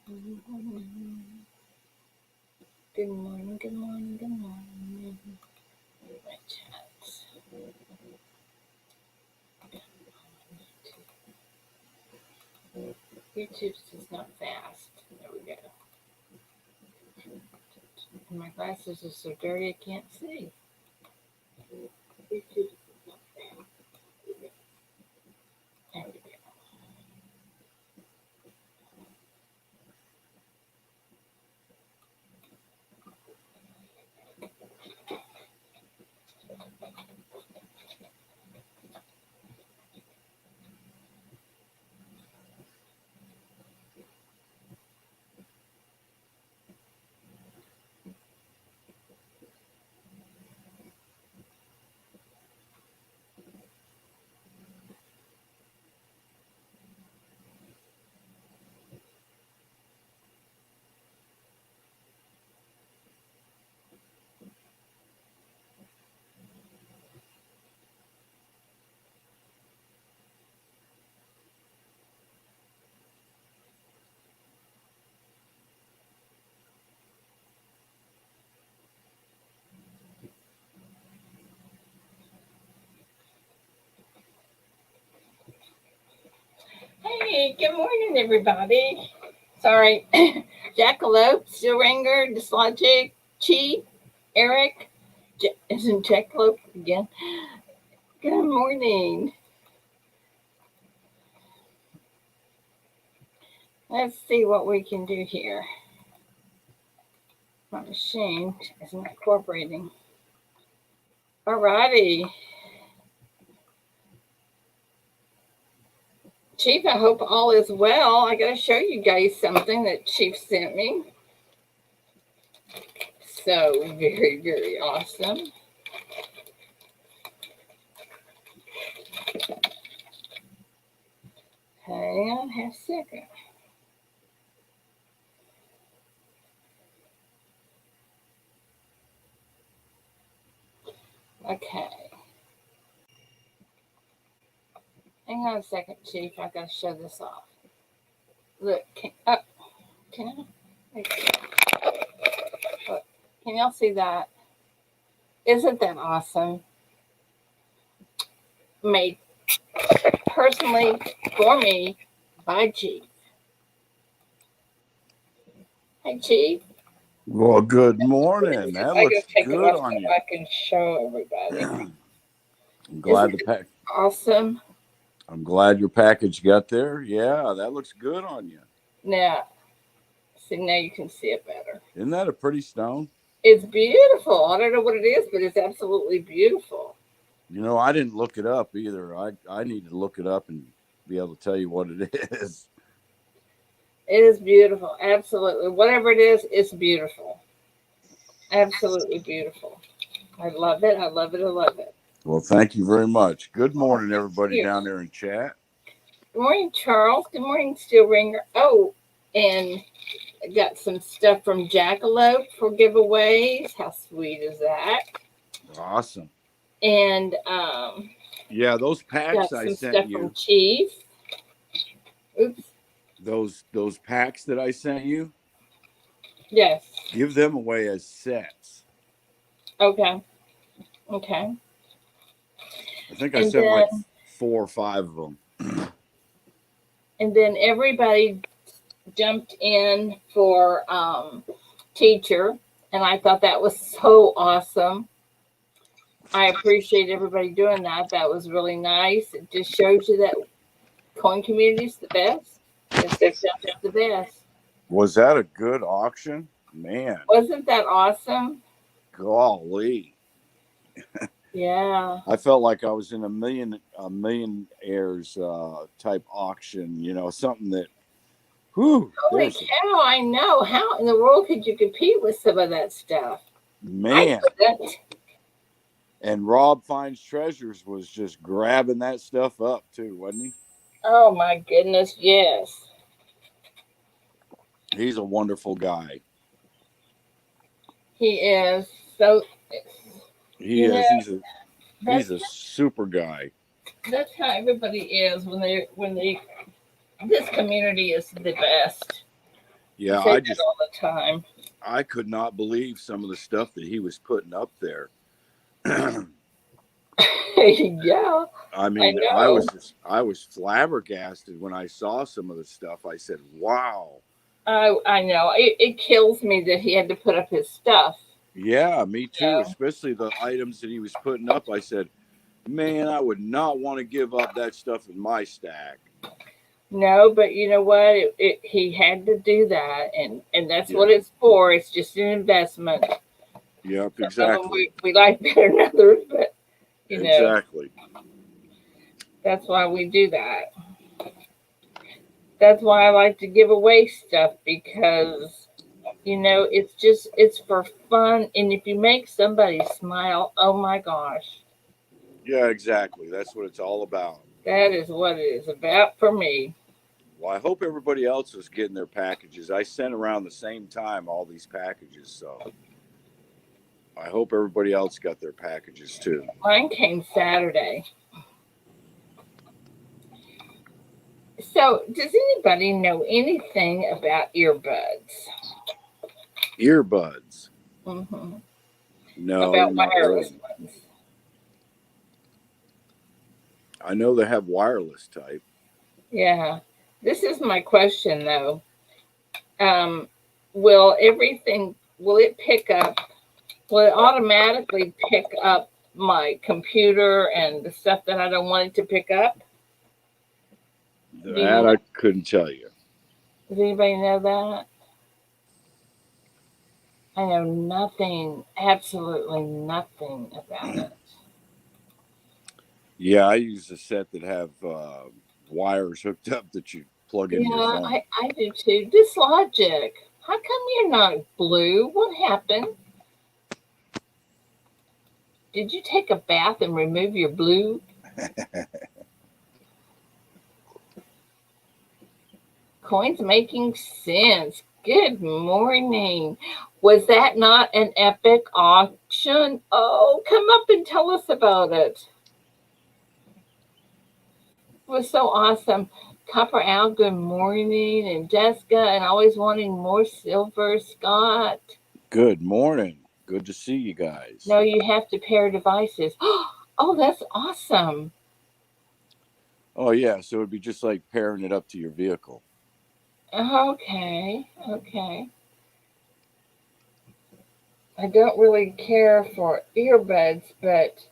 Good morning, good morning, good morning. My chats. YouTube's just not fast. There we go. And my glasses are so dirty I can't see. YouTube is not fast. There we go. Hey, good morning, everybody. Sorry, Jackalope, Stillringer, Dislogic, Chi, Eric, isn't Jackalope again? Good morning. Let's see what we can do here. My machine isn't cooperating. Alrighty. Chief, I hope all is well. I gotta show you guys something that Chief sent me. So very, very awesome. Hang on half a second. Okay. Hang on a second, Chief. I gotta show this off. Look, can I? Look, can y'all see that? Isn't that awesome? Made personally for me by Chief. Hey, Chief. Well, good morning. That I gotta looks take it good off so on you. I can show everybody. I'm glad Isn't it awesome? I'm glad your package got there. Yeah, that looks good on you. Now, see, now you can see it better. Isn't that a pretty stone? It's beautiful. I don't know what it is, but it's absolutely beautiful. You know, I didn't look it up either. I need to look it up and be able to tell you what it is. It is beautiful. Absolutely. Whatever it is, it's beautiful. Absolutely beautiful. I love it. I love it. I love it. Well, thank you very much. Good Oh, morning, everybody here. down there in chat. Good morning, Charles. Good morning, Steelringer. Oh, and I got some stuff from Jackalope for giveaways. How sweet is that? Awesome. And Yeah, those packs got I some sent stuff from you. Chief. Oops. Those packs that I sent you, Yes. give them away as sets. Okay. Okay. I think I And sent like then 4 or 5 of them. everybody jumped in for teacher, and I thought that was so awesome. I appreciate everybody doing that. That was really nice. It just shows you that coin community is the best. It's just the best. Was that a good auction? Man, Wasn't that awesome? golly. Yeah. I felt like I was in a millionaires type auction, something that, whew, Holy cow, I know. How in the world could you compete with some of that stuff? I man. couldn't. And Rob Finds Treasures was just grabbing that stuff up too, wasn't he? Oh my goodness, yes. He's a wonderful guy. He is. So He you know, is. He's that's a super guy. that's how everybody is when they this community is the best. I Yeah, say that all the time. I could not believe some of the stuff that he was putting up there. I Yeah, I mean, know. I was flabbergasted when I saw some of the stuff. I said, "Wow." I know. It kills me that he had to put up his stuff. Yeah, me too. Yeah. Especially the items that he was putting up. I said, "Man, I would not want to give up that stuff in my stack." No, but you know what? He had to do that, and that's what Yeah. it's for. It's just an investment. Yep. Some of them Exactly. we like better than others, but you know Exactly. that's why we do that. That's why I like to give away stuff because it's for fun, and if you make somebody smile, oh my gosh, Yeah. Exactly. That's what it's all about. that is what it is about for me. Well, I hope everybody else is getting their packages. I sent around the same time all these packages, so I hope everybody else got their packages too. Mine came Saturday. So, does anybody know anything about earbuds? Earbuds. Hmm. No, About not wireless really. ones? I know they have wireless type. Yeah. This is my question though. Um, will it pick up? Will it automatically pick up my computer and the stuff that I don't want it to pick up? Do you That know? I couldn't tell you. Does anybody know that? I know nothing, absolutely nothing about it. Yeah, I use a set that have wires hooked up that you plug into your Yeah, phone. I do too. Dislogic. How come you're not blue? What happened? Did you take a bath and remove your blue? Coins making sense. Good morning. Was that not an epic auction? Oh, come up and tell us about it. It was so awesome. Copper Al, good morning. And Jessica, and always wanting more silver. Scott. Good morning. Good to see you guys. No, you have to pair devices. Oh, that's awesome. Oh yeah, so it'd be just like pairing it up to your vehicle. Okay, okay. I don't really care for earbuds, but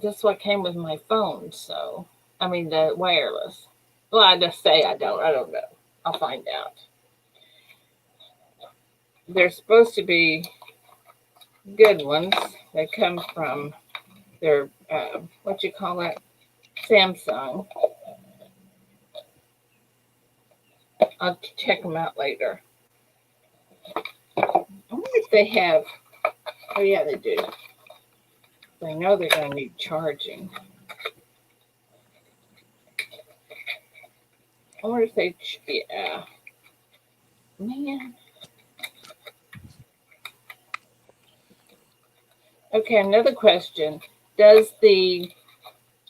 that's what came with my phone. So, I mean, the wireless. Well, I just say I don't. I don't know. I'll find out. They're supposed to be good ones. They come from their what you call it, Samsung. I'll check them out later. I wonder if they have. Oh yeah, they do. I know they're going to need charging. I wonder if they. Yeah, man. Okay, another question. Does the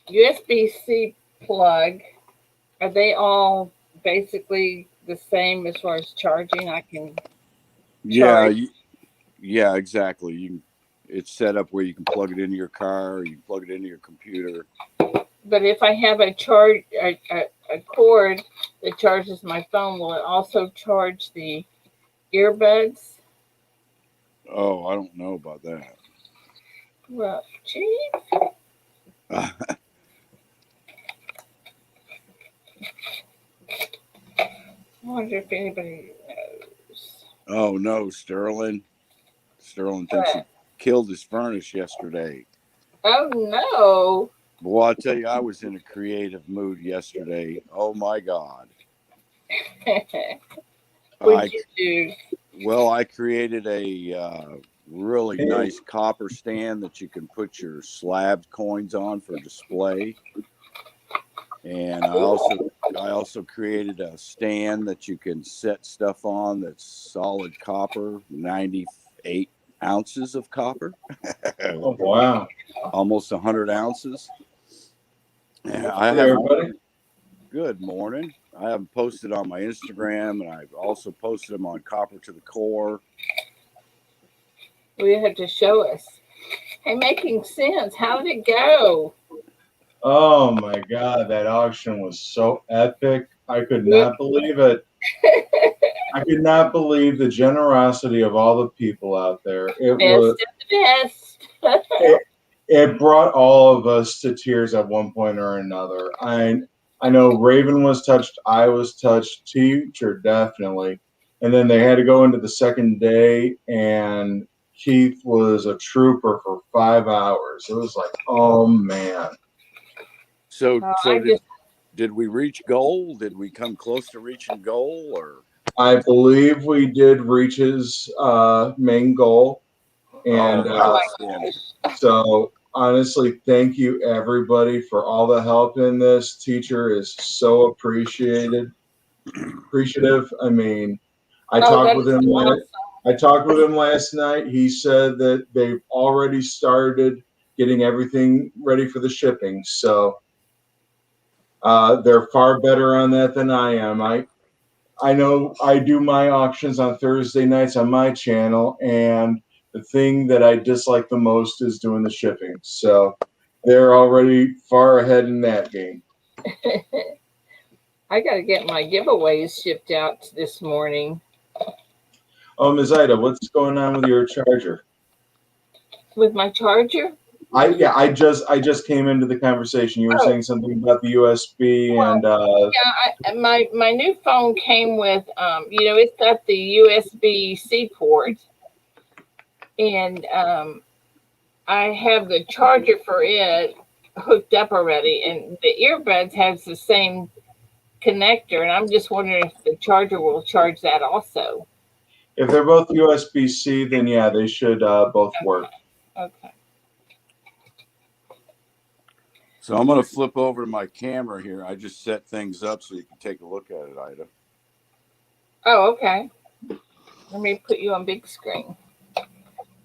USB-C plug, are they all basically the same as far as charging? I can Yeah, charge, yeah, exactly. It's set up where you can plug it into your car, or you can plug it into your computer. but if I have a cord that charges my phone, will it also charge the earbuds? Oh, I don't know about that. Well, gee, I wonder if anybody knows. Oh no, Sterling. Sterling thinks he But, killed his furnace yesterday. oh no. Well, I tell you, I was in a creative mood yesterday. Oh my God. What'd I you do? I created a really nice copper stand that you can put your slabbed coins on for display, and I also created a stand that you can set stuff on that's solid copper, 98 ounces of copper, Oh, wow. almost 100 ounces. Good I morning, have everybody. good morning. I have them posted on my Instagram, and I've also posted them on Copper to the Core. We have to show us. Hey, making sense. How did it go? Oh my God, that auction was so epic. I could Yep. not believe it. I could not believe the generosity of all the people out there. It was Best of the best. it brought all of us to tears at one point or another. I know Raven was touched, I was touched, Teacher definitely. And then they had to go into the second day, and Keith was a trooper for 5 hours. It was like, oh man. So, I just did we reach goal? Did we come close to reaching goal, or? I believe we did reach his main goal. And oh my outstanding. gosh. so, honestly, thank you everybody for all the help in this. Teacher is so appreciative. I mean, I Oh, talked that with is him. awesome. I talked with him last night. He said that they've already started getting everything ready for the shipping. So they're far better on that than I am. I know I do my auctions on Thursday nights on my channel, and the thing that I dislike the most is doing the shipping. So they're already far ahead in that game. I got to get my giveaways shipped out this morning. Oh, Ms. Ida, what's going on with your charger? With my charger? I just came into the conversation. You were Oh, saying something about the USB and yeah. My new phone came with, it's got the USB-C port, and I have the charger for it hooked up already, and the earbuds has the same connector, and I'm just wondering if the charger will charge that also. if they're both USB-C, then yeah, they should both work. Okay. So I'm going to flip over to my camera here. I just set things up so you can take a look at it, Ida. Oh, okay. Let me put you on big screen. Let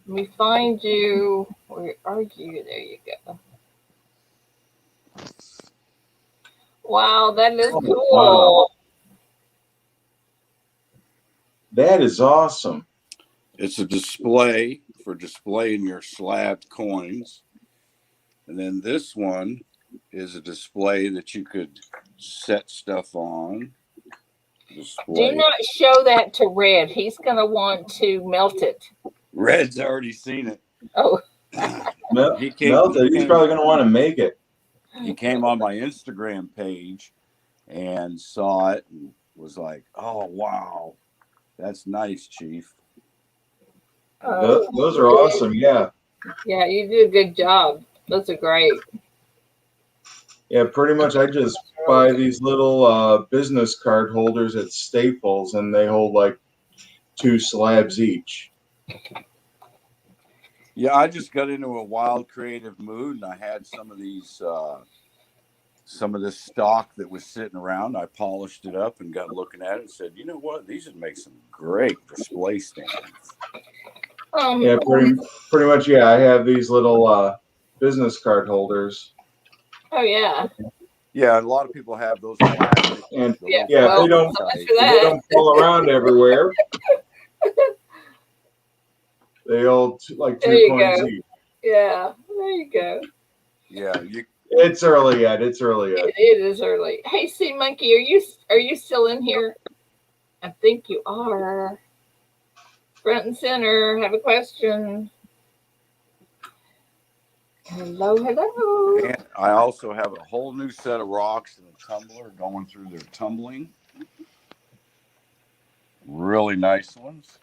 me find you. Where are you? There you go. Wow, that is Oh, cool. wow. That is awesome. It's a display for displaying your slabbed coins. And then this one is a display that you could set stuff on. Display. Do not show that to Red. He's going to want to melt it. Red's already seen it. Oh, He's probably going to want to make it. He came on my Instagram page and saw it and was like, "Oh, wow. That's nice, Chief." Those are awesome. Yeah. Yeah, you do a good job. Those are great. Yeah, pretty much I just buy these little business card holders at Staples, and they hold like 2 slabs each. Yeah, I just got into a wild creative mood, and I had some of these, some of this stock that was sitting around. I polished it up and got looking at it and said, "You know what? These would make some great display stands." Yeah, pretty much. Yeah, I have these little business card holders. Oh, yeah. Yeah, a lot of people have those plastic. And Yeah, yeah, well, they don't so much for they that. don't fall around everywhere. They hold like There 2 you coins go. each. Yeah, there you go. Yeah, It's early yet. It's early yet. It is early. Hey, Sea Monkey, are you still in here? I think you are. Front and center. Have a question. Hello, hello. and I also have a whole new set of rocks in a tumbler going through their tumbling. Really nice ones.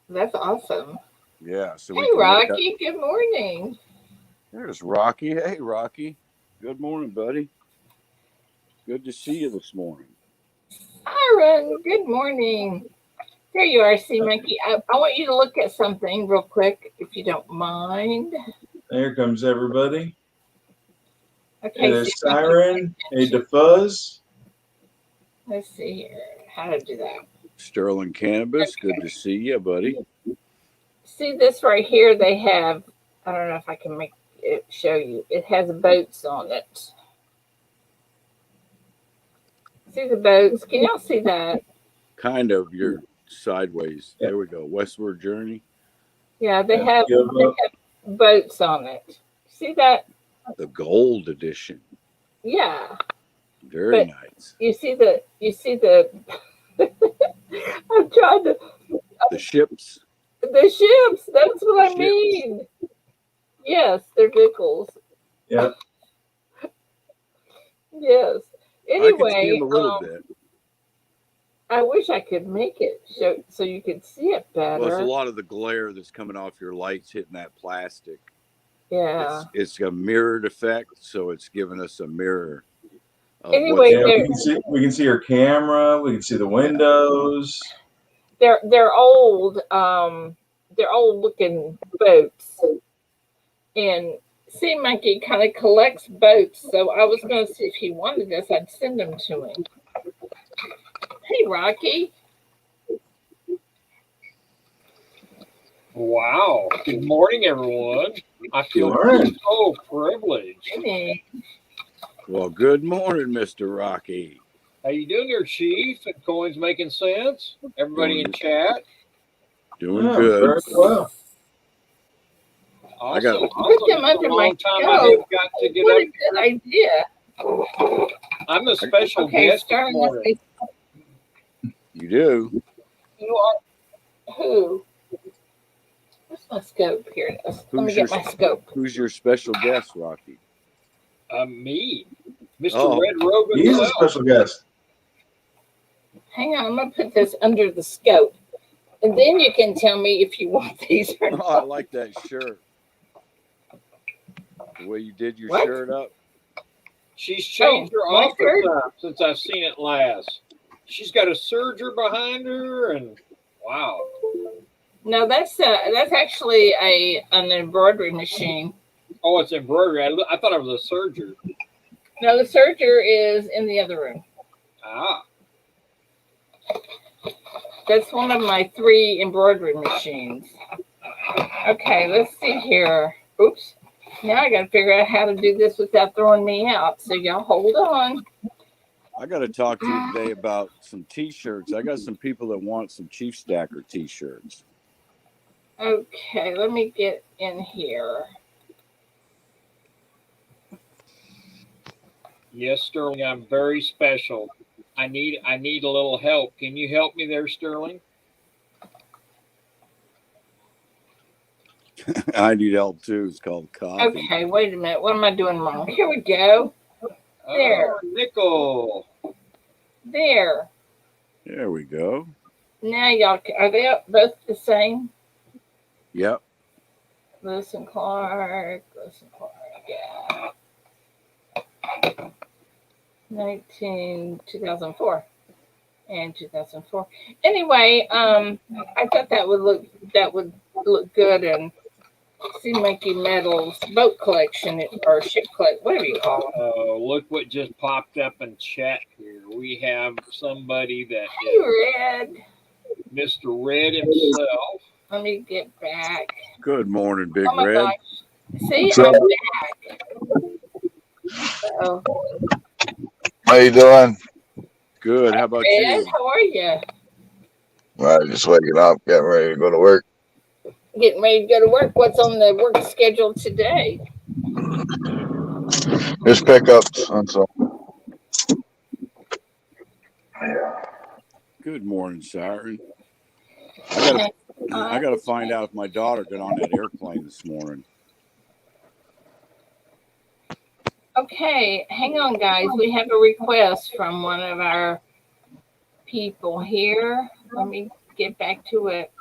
That's awesome. Yeah. So Hey, Rocky. Good morning. There's Rocky. Hey, Rocky. Good morning, buddy. Good to see you this morning. Siren. Good morning. There you are, Sea Monkey. I want you to look at something real quick, if you don't mind. There comes everybody. Okay. Hey, there's Siren. Hey, DeFuzz. Let's see here. How to do that. Sterling Cannabis. Okay. Good to see you, buddy. See this right here? They have, I don't know if I can make it show you. It has boats on it. See the boats? Can y'all see that? Kind of. You're sideways. Yeah. There we go. Westward Journey. Yeah, they Yeah, have give up. boats on it. See that? The gold edition. Yeah, Very but nice. you see the. I'm trying to The ships. the ships. That's what I Ships. mean. Yes, they're Vickles. Yep. Yes. I can see Anyway, them a little bit. I wish I could make it so you could see it Well, it's a better. lot of the glare that's coming off your lights hitting that plastic. Yeah. It's a mirrored effect, so it's giving us a mirror of Anyway, Yeah, we can see your camera. We can see the windows. they're old. They're old looking boats, and seemed like he kind of collects boats. So I was going to see if he wanted this. I'd send them to him. Hey, Rocky. Wow. Good morning, everyone. I feel Good morning. so privileged. Hey. Well, good morning, Mr. Rocky. How you doing there, Chief? And Coins making sense? Everybody in chat? Doing Yeah, good. very well. Awesome. I got- Put them It's under been a my long time I stove. haven't got to get What up a good here. idea. I'm the special Okay, guest this starting morning. You do. You are who? Where's my scope? Here it is. Let me get my scope. Who's your special guest, Rocky? Me. Mr. Oh. Red Robe He's a himself. special guest. Hang on, I'm gonna put this under the scope, and then you can tell me if you want these or Oh, not. I like that shirt. The way you did your What? shirt up. She's changed her my office shirt? up since I've seen it last. She's got a serger behind her, and wow. No, that's actually an embroidery machine. Oh, it's embroidery. I thought it was a serger. No, the serger is in the other room. Ah. That's one of my 3 embroidery machines. Okay, let's see here. Oops. Now I gotta figure out how to do this without throwing me out. So y'all hold on. I got to talk to you today about some T-shirts. I got some people that want some Chief Stacker T-shirts. Okay, let me get in here. Yes, Sterling, I'm very special. I need a little help. Can you help me there, Sterling? I need help too. It's called coffee. Okay, wait a minute. What am I doing wrong? Here we go. There. Oh, nickel. There. There we go. Now y'all, are they both the same? Yep. Lewis and Clark. Yeah. 2004 and 2004. Anyway, I thought that would look good and Seamonkey Metals boat collection or ship collection, whatever you call it. Oh, look what just popped up in chat here. We have somebody that Hey, Red. is Mr. Red himself. Let me get back. Good morning, Big Oh my Red. gosh. See, I'm back. So, How you doing? Good. How about Red, you? how are you? Well, just waking up, getting ready to go to work. Getting ready to go to work. What's on the work schedule today? Just pickups and so. Good morning, Siren. I gotta find out if my daughter got on that airplane this morning. Okay, hang on, guys. We have a request from one of our people here. Let me get back to it.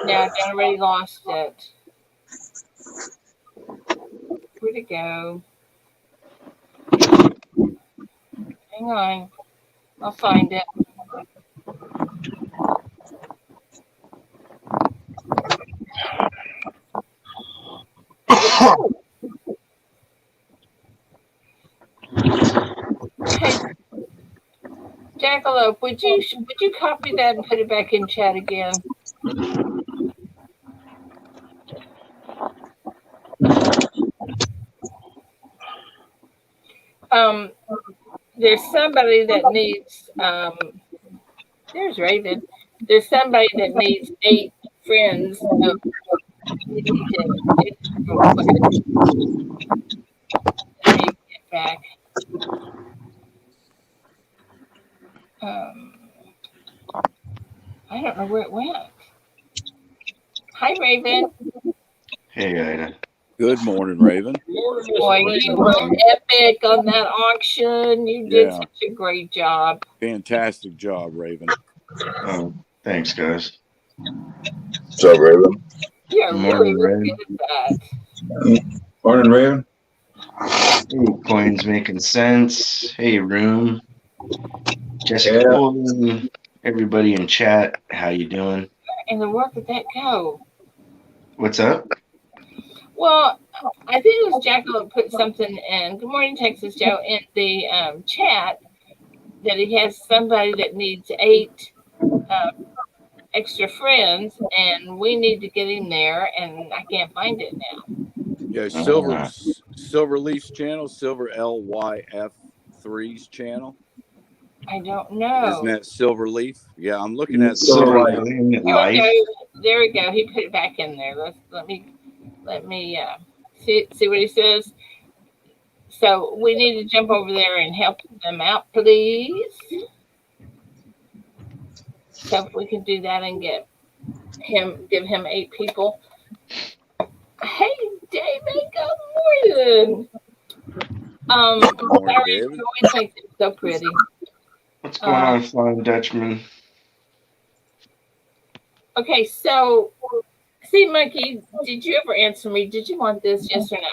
Yeah, I already lost it. Where'd it go? Hang on. I'll find it. Hey, Jackalope, would you copy that and put it back in chat again? there's somebody that needs there's Raven. There's somebody that needs 8 friends. So we need to get real quick. Let me get back. I don't know where it went. Hi, Raven. Hey, Ida. Good morning, Raven. Boy, you were epic on that auction. You did Yeah. such a great job. Fantastic job, Raven. Oh, thanks, guys. What's up, Raven? You're Morning, really Raven. good at that. Morning, Raven. Hey, coins making sense. Hey, room. Jessica, Yeah. Bolden, everybody in chat. How you doing? And the work did that go? What's up? Well, I think it was Jackal that put something in. Good morning, Texas Joe, in the chat that he has somebody that needs 8 extra friends, and we need to get him there, and I can't find it now. Yeah, Silverleaf's channel, Silver LYF3's channel. I don't know. Isn't that Silverleaf? Yeah, I'm looking at the Silver Life. Life. There we go. He put it back in there. Let me see what he says. So we need to jump over there and help them out, please. So if we can do that and give him 8 people. Hey, David, good morning. morning, David. He always makes it so pretty. What's going on, Flying Dutchman? Okay, so see, Monkey, did you ever answer me? Did you want this? Yes or no?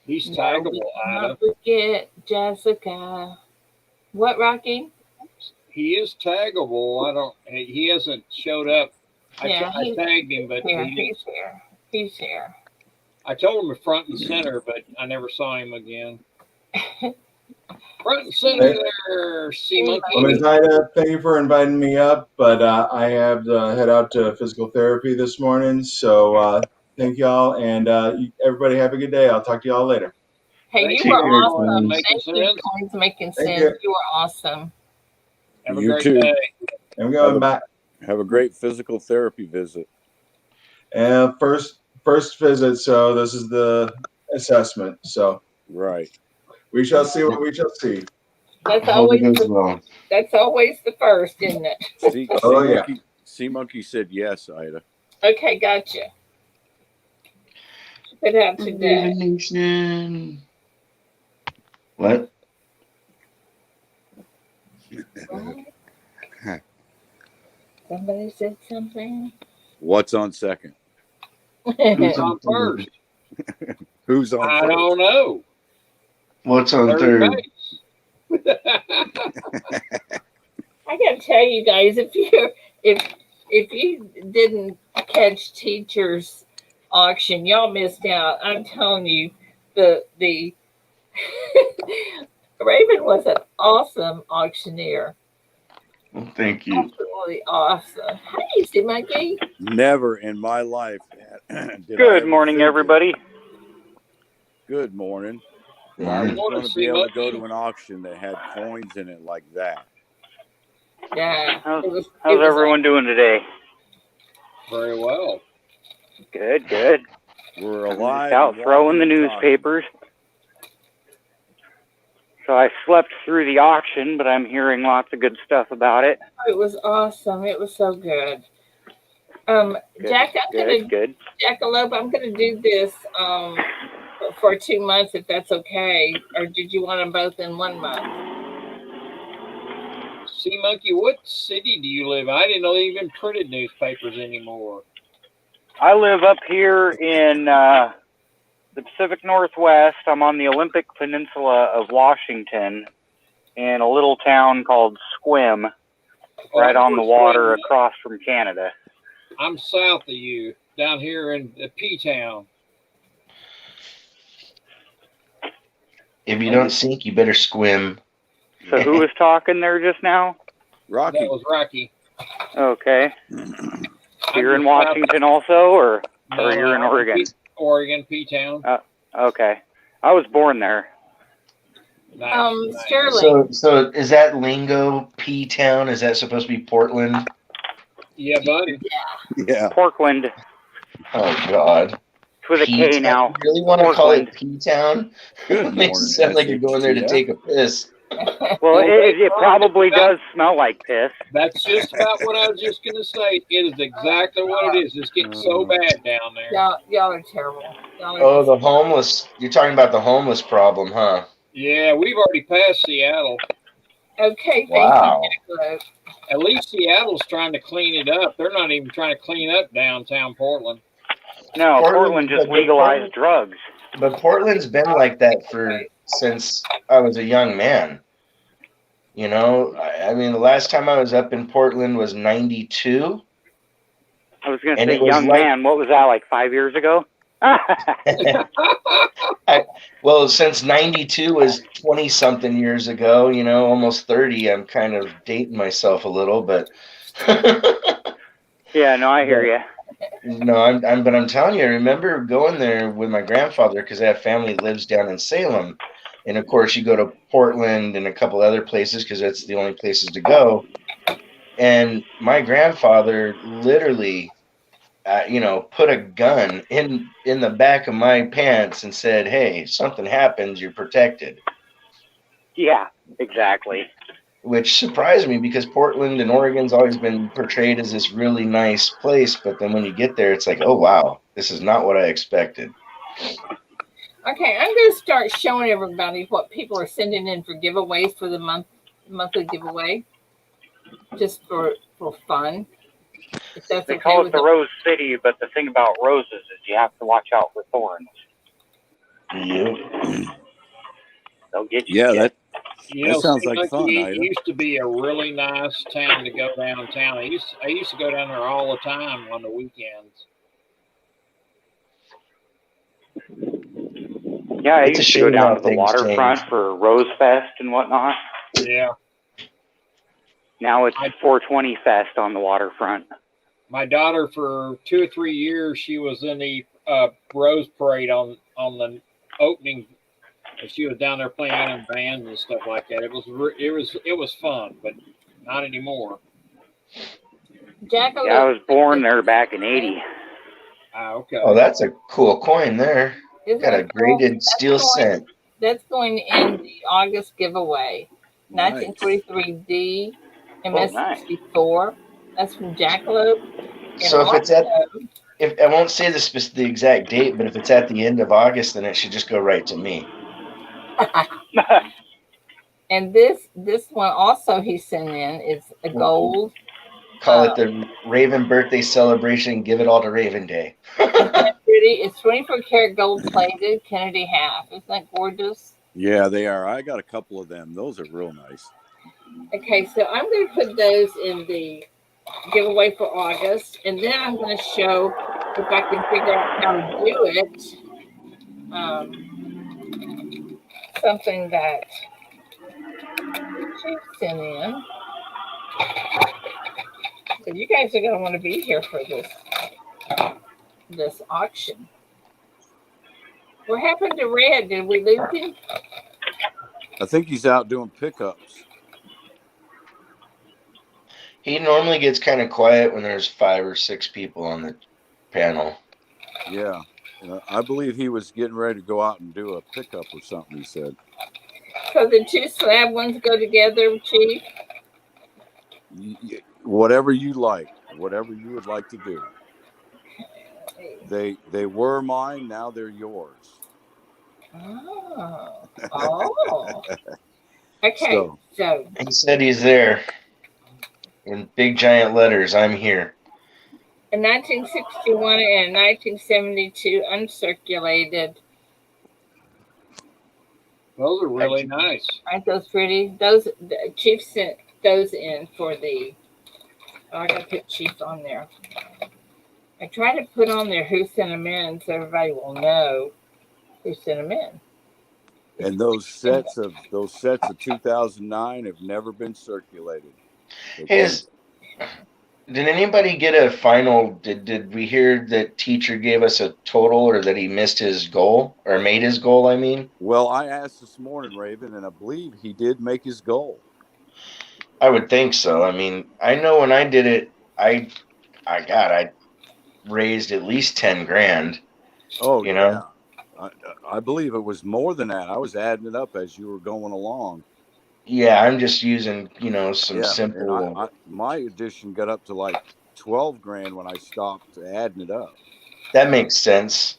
He's taggable, Ida. Don't forget Jessica. What, Rocky? He is taggable. He hasn't showed up. I tagged him, but he's here. He's here. I told him in front and center, but I never saw him again. Front and center there, Sea Monkey. Well, Ms. Ida, thank you for inviting me up, but I have to head out to physical therapy this morning, so thank y'all, and everybody have a good day. I'll talk to y'all later. Hey, you were awesome. Thank you, Coins Making Sense. You were awesome. Have a great day. I'm going back. Have a great physical therapy visit. First visit, so this is the assessment. So right. We shall see what we shall see. That's always the first, isn't it? Sea Monkey said yes, Ida. Okay, gotcha. Put out today. What? Somebody said something. What's on second? Who's on first? Who's on first? I don't know. What's on third? I gotta tell you guys, if you didn't catch Teacher's auction, y'all missed out. I'm telling you, the Raven was an awesome auctioneer. Well, thank you. Absolutely awesome. Hey, Sea Monkey. Never in my life did Good morning, everybody. Good morning. I was going to be able to go to an auction that had coins in it like that. Yeah. How's everyone doing today? Very well. Good, good. We're alive. Out throwing the newspapers. So I slept through the auction, but I'm hearing lots of good stuff about it. It was awesome. It was so good. Jack, Jackalope, I'm gonna do this for 2 months if that's okay. Or did you want them both in 1 month? Sea Monkey, what city do you live in? I didn't know they even printed newspapers anymore. I live up here in the Pacific Northwest. I'm on the Olympic Peninsula of Washington in a little town called Squim, right on the water across from Canada. I'm south of you, down here in P-Town. If you don't sink, you better swim. So who was talking there just now? Rocky. That was Rocky. Okay. You're in Washington also, or you're in Oregon? Oregon, P-Town. Okay. I was born there. Nice. Sterling. So is that lingo P-Town? Is that supposed to be Portland? Yeah, buddy. Yeah. Portland. Oh God. It's with a K now. You really want to call it P-Town? Good It makes it morning, sound like you're going there to SHTF. take a piss. Well, it probably does smell like piss. That's just about what I was just going to say. It is exactly what it is. It's getting so bad down there. Y'all are terrible. Oh, the homeless. You're talking about the homeless problem, huh? Yeah, we've already passed Seattle. Okay, Wow. thank you. At least Seattle's trying to clean it up. They're not even trying to clean up downtown Portland. No, Portland just legalized drugs. But Portland's been like that since I was a young man. You know, I mean, the last time I was up in Portland was 92. I was going to say young man. What was that, like 5 years ago? Well, since 92 was 20-something years ago, you know, almost 30, I'm kind of dating myself a little, but... Yeah, no, I hear you. No, but I'm telling you, I remember going there with my grandfather because I have family that lives down in Salem. And, of course, you go to Portland and a couple other places because that's the only places to go. And my grandfather literally, put a gun in the back of my pants and said, hey, something happens, you're protected. Yeah, exactly. Which surprised me because Portland and Oregon's always been portrayed as this really nice place. But then when you get there, it's like, oh, wow, this is not what I expected. Okay, I'm going to start showing everybody what people are sending in for giveaways for the monthly giveaway, just for fun. If that's They call it the Rose City, but the thing about roses is you have to watch out for thorns. Yep. They'll get you. Yeah, that sounds like fun. It used to be a really nice town to go downtown. I used to go down there all the time on the weekends. Yeah, I used to go down to the waterfront for Rose Fest and whatnot. Yeah. Now it's 420 Fest on the waterfront. My daughter, for 2 or 3 years, she was in the Rose Parade on the opening. She was down there playing in bands and stuff like that. It was fun, but not anymore. Jackalope. Yeah, I was born there back in '80. Okay. Oh, that's a cool coin there. Got a graded steel cent. That's going in the August giveaway. 1943D MS64. That's from Jackalope. So if it's if I won't say the exact date, but if it's at the end of August, then it should just go right to me. And this one also he sent in is a gold. Call it the Raven birthday celebration. Give it all to Raven Day. Isn't that pretty? It's 24 karat gold plated Kennedy half. Isn't that gorgeous? Yeah, they are. I got a couple of them. Those are real nice. Okay, so I'm going to put those in the giveaway for August, and then I'm going to show if I can figure out how to do it. Something that she sent in. So you guys are going to want to be here for this auction. What happened to Red? Did we lose him? I think he's out doing pickups. He normally gets kind of quiet when there's 5 or 6 people on the panel. Yeah. I believe he was getting ready to go out and do a pickup or something, he said. So the 2 slab ones go together, Chief? Whatever you like. Whatever you would like to do. They were mine, now they're yours. Oh. Okay, so he said he's there in big giant letters. I'm here. A 1961 and 1972 uncirculated. Those are really nice. Aren't those pretty? Those Chief sent those in for the. Oh, I gotta put Chief on there. I try to put on there who sent them in so everybody will know who sent them in. And those sets of 2009 have never been circulated. Did anybody get a final? Did we hear that teacher gave us a total, or that he missed his goal or made his goal? I mean, Well, I asked this morning, Raven, and I believe he did make his goal. I would think so. I mean, I know when I did it, I raised at least 10 grand. Oh, You yeah. know, I believe it was more than that. I was adding it up as you were going along. yeah, I'm just using some Yeah, and simple. my addition got up to like 12 grand when I stopped adding it up. That makes sense.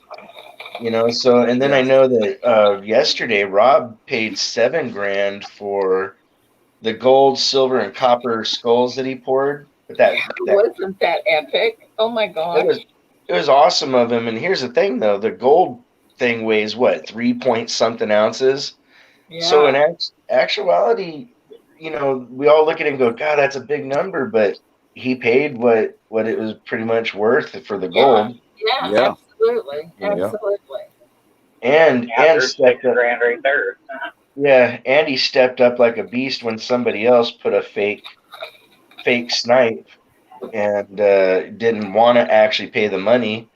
So and then I Yeah, know that yesterday Rob paid 7 grand for the gold, silver, and copper skulls that he poured. But that Wasn't that epic? Oh my it gosh. was awesome of him. And here's the thing, though: the gold thing weighs what, 3 point something ounces. So in Yeah. actuality, we all look at it and go, "God, that's a big number," but he paid what it was pretty much worth for the Yeah. gold. Yeah. yeah, Absolutely. You know, yeah, Absolutely. Yeah, and there's six stepped up. grand right there. Yeah, and he stepped up like a beast when somebody else put a fake snipe and didn't want to actually pay the money.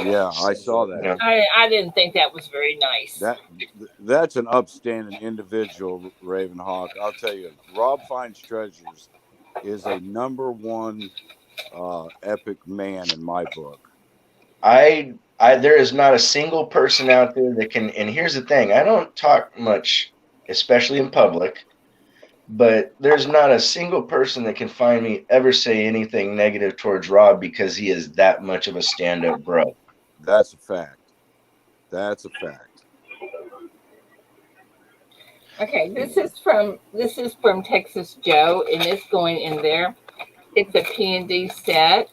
yeah. I So, saw that. I didn't think that was very nice. That's an upstanding individual, Ravenhawk. I'll tell you, Rob Finds Treasures is a number one epic man in my book. there is not a single person out there that can. And here's the thing: I don't talk much, especially in public. But there's not a single person that can find me ever say anything negative towards Rob because he is that much of a stand-up bro. That's a fact. That's a fact. Okay, this is from Texas Joe, and it's going in there. It's a P&D set,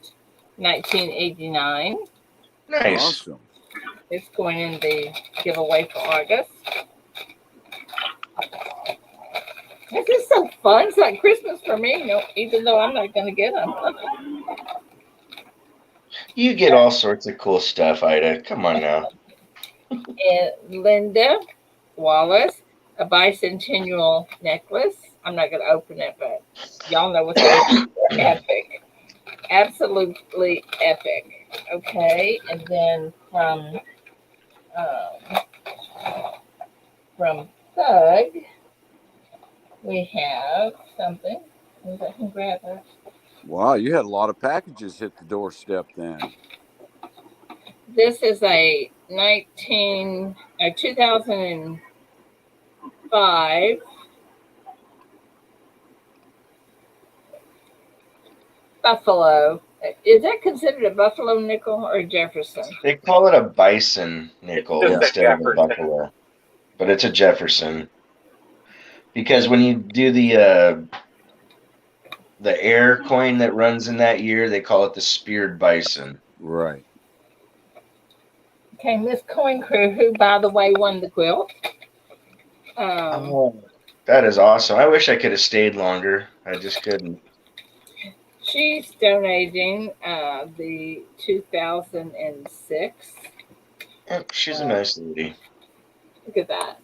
1989. Nice. Awesome. It's going in the giveaway for August. This is so fun. It's like Christmas for me, even though I'm not going to get them. You get all sorts of cool stuff, Ida. Come on now. And Linda Wallace, a bicentennial necklace. I'm not going to open it, but y'all know what's epic. Absolutely epic. Okay, and then from Thug, we have something. I can grab it. Wow, you had a lot of packages hit the doorstep then. This is a 2005 Buffalo. Is that considered a Buffalo nickel or a Jefferson? They call it a bison nickel Just a instead of a Jefferson. buffalo, but it's a Jefferson. Because when you do the air coin that runs in that year, they call it the speared bison. Right. Okay, Miss Coin Crew, who by the way won the quilt. Oh, that is awesome. I wish I could have stayed longer. I just couldn't. She's donating the 2006. Yep, she's a nice lady. Look at that.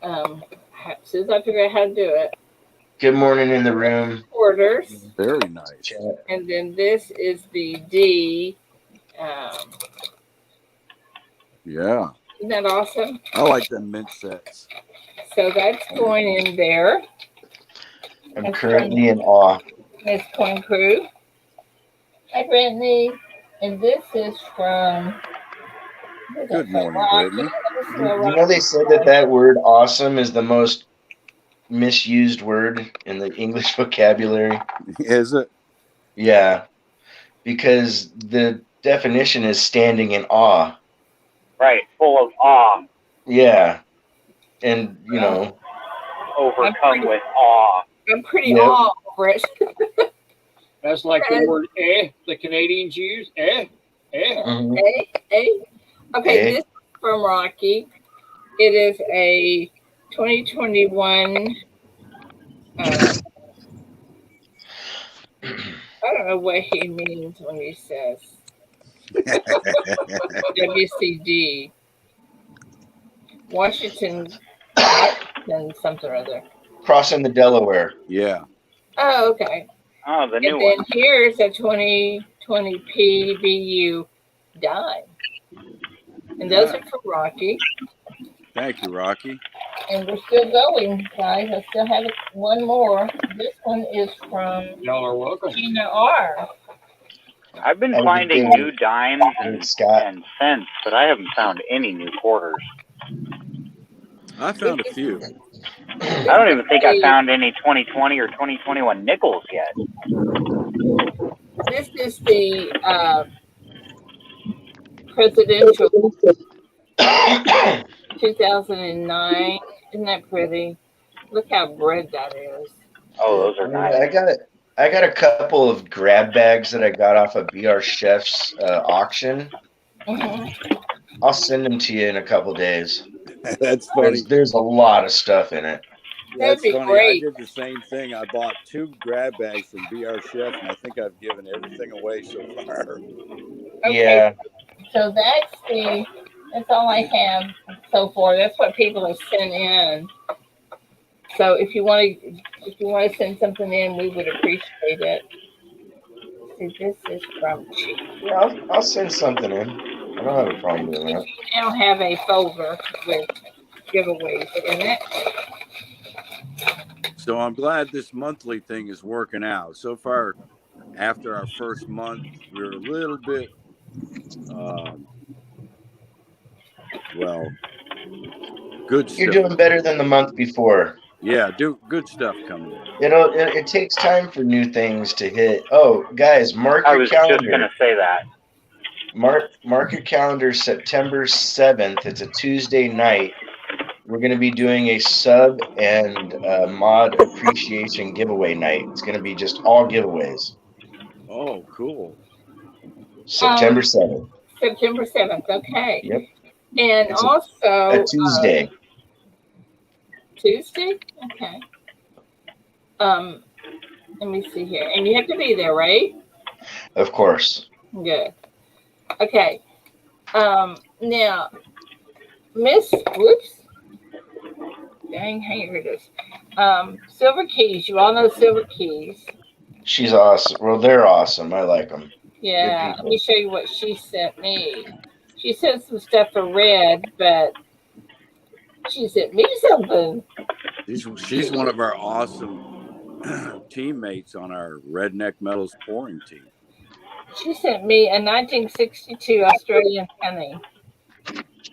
As soon as I figure out how to do it. Good morning in the room. Orders. Very nice. Chat. And then this is the D. Yeah. Isn't that awesome? I like them mint sets. So that's going in there. I'm currently in awe. Miss Coin Crew. Hi, Brittany. And this is from. Good morning, Brittany. You know they said that word awesome is the most misused word in the English vocabulary? Is it? Yeah, because the definition is standing in awe. Right, full of awe, Yeah, and overcome with awe. I'm pretty Yep. all over it. That's like the word the Canadians use. mhm. Okay, Eh? this is from Rocky. It is a 2021. I don't know what he means when he says WCD. Washington something or other. Crossing the Delaware. Yeah. Oh, okay. Oh, the new And one. then here's a 2020 PBU dime. And those are for Rocky. Thank you, Rocky. And we're still going, guys. I still have one more. This one is from Y'all are welcome. Gina R. I've been Have a good finding day. new dimes Thanks, Scott. and cents, but I haven't found any new quarters. I found a few. I don't even think I found any 2020 or 2021 nickels yet. This is the presidential 2009. Isn't that pretty? Look how red that is. Oh, those are nice. I got a couple of grab bags that I got off of BR Chef's auction. Mm-hmm. I'll send them to you in a couple days. That's funny. There's a lot of stuff in it. That'd That's be funny. great. I did the same thing. I bought 2 grab bags from BR Chef, and I think I've given everything away so far. Okay. Yeah. So that's all I have so far. That's what people have sent in. So if you want to send something in, we would appreciate it. See, this is from Chief. Yeah, I'll send something in. I don't have a problem doing that. We now have a folder with giveaways in it. So I'm glad this monthly thing is working out. So far, after our first month, we're a little bit, good stuff. You're doing better than the month before. Yeah, good stuff coming in. It takes time for new things to hit. Oh, guys, mark I your was just calendar. going to say that. Mark your calendar, September 7th. It's a Tuesday night. We're going to be doing a sub and mod appreciation giveaway night. It's going to be just all giveaways. Oh, cool. September 7th. September 7th, okay. Yep. And It's also a Tuesday. Tuesday? Okay. Let me see here. And you have to be there, right? Of course. Good. Okay. Now, whoops. Dang, here it is. Silver Keys. You all know Silver Keys. She's awesome. Well, they're awesome. I like them. Yeah. Let me show you what she sent me. She sent some stuff for Red, but she sent me something. She's one of our awesome teammates on our Redneck Metals pouring team. She sent me a 1962 Australian penny.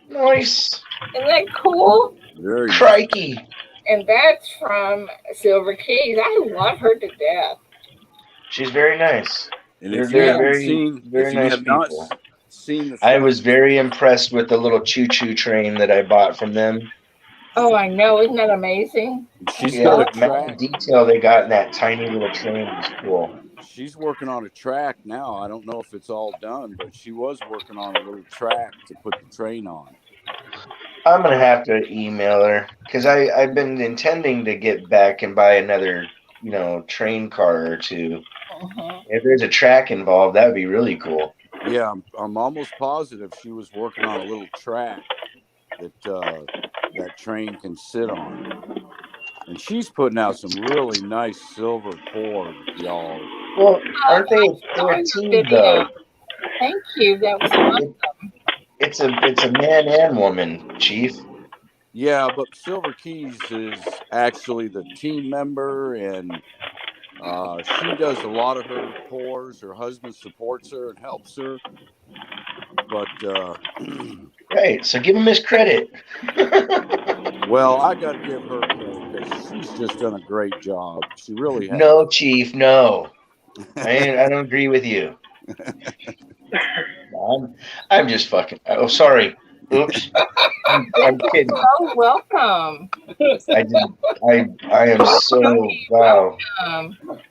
Nice. Isn't that cool? Very crikey. And that's from Silver Keys. I love her to death. She's very nice. And if you haven't very nice not people. seen the I was very impressed with the little choo-choo train that I bought from them. Oh, I know. Isn't that amazing? She's got a the track. detail they got in that tiny little train was cool. She's working on a track now. I don't know if it's all done, but she was working on a little track to put the train on. I'm going to have to email her because I've been intending to get back and buy another, train car or two. Uh-huh. If there's a track involved, that would be really cool. Yeah, I'm almost positive she was working on a little track that that train can sit on. And she's putting out some really nice silver pours, y'all. Well, aren't they a team, though? Thank you. That was awesome. It's a man and woman, Chief. Yeah, but Silver Keys is actually the team member, and she does a lot of her pours. Her husband supports her and helps her. But right, so give him his credit. Well, I got to give her credit because she's just done a great job. She really has. No, Chief, no. I don't agree with you. I'm just fucking. Oh, sorry. Oops. I'm kidding. Oh, welcome. I am so wow.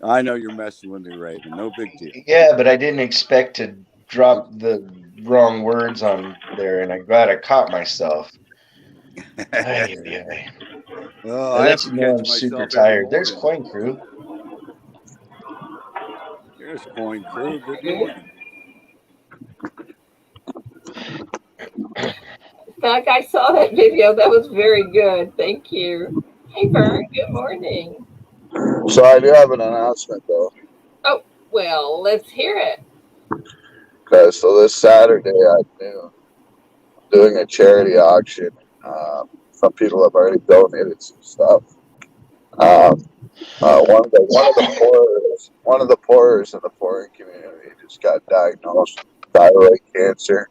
I know you're messing with me, Raven. No big deal. Yeah, but I didn't expect to drop the wrong words on there, and I'm glad I caught myself. Oh, I I let you know I'm super tired. There's Coin Crew. There's Coin Crew. Good morning. Doug, I saw that video. That was very good. Thank you. Hey, Vern. Good morning. So I do have an announcement, though. Well, let's hear it. Okay, so this Saturday at noon, I'm doing a charity auction. Some people have already donated some stuff. Um, one of the poorers in the foreign community just got diagnosed with thyroid cancer,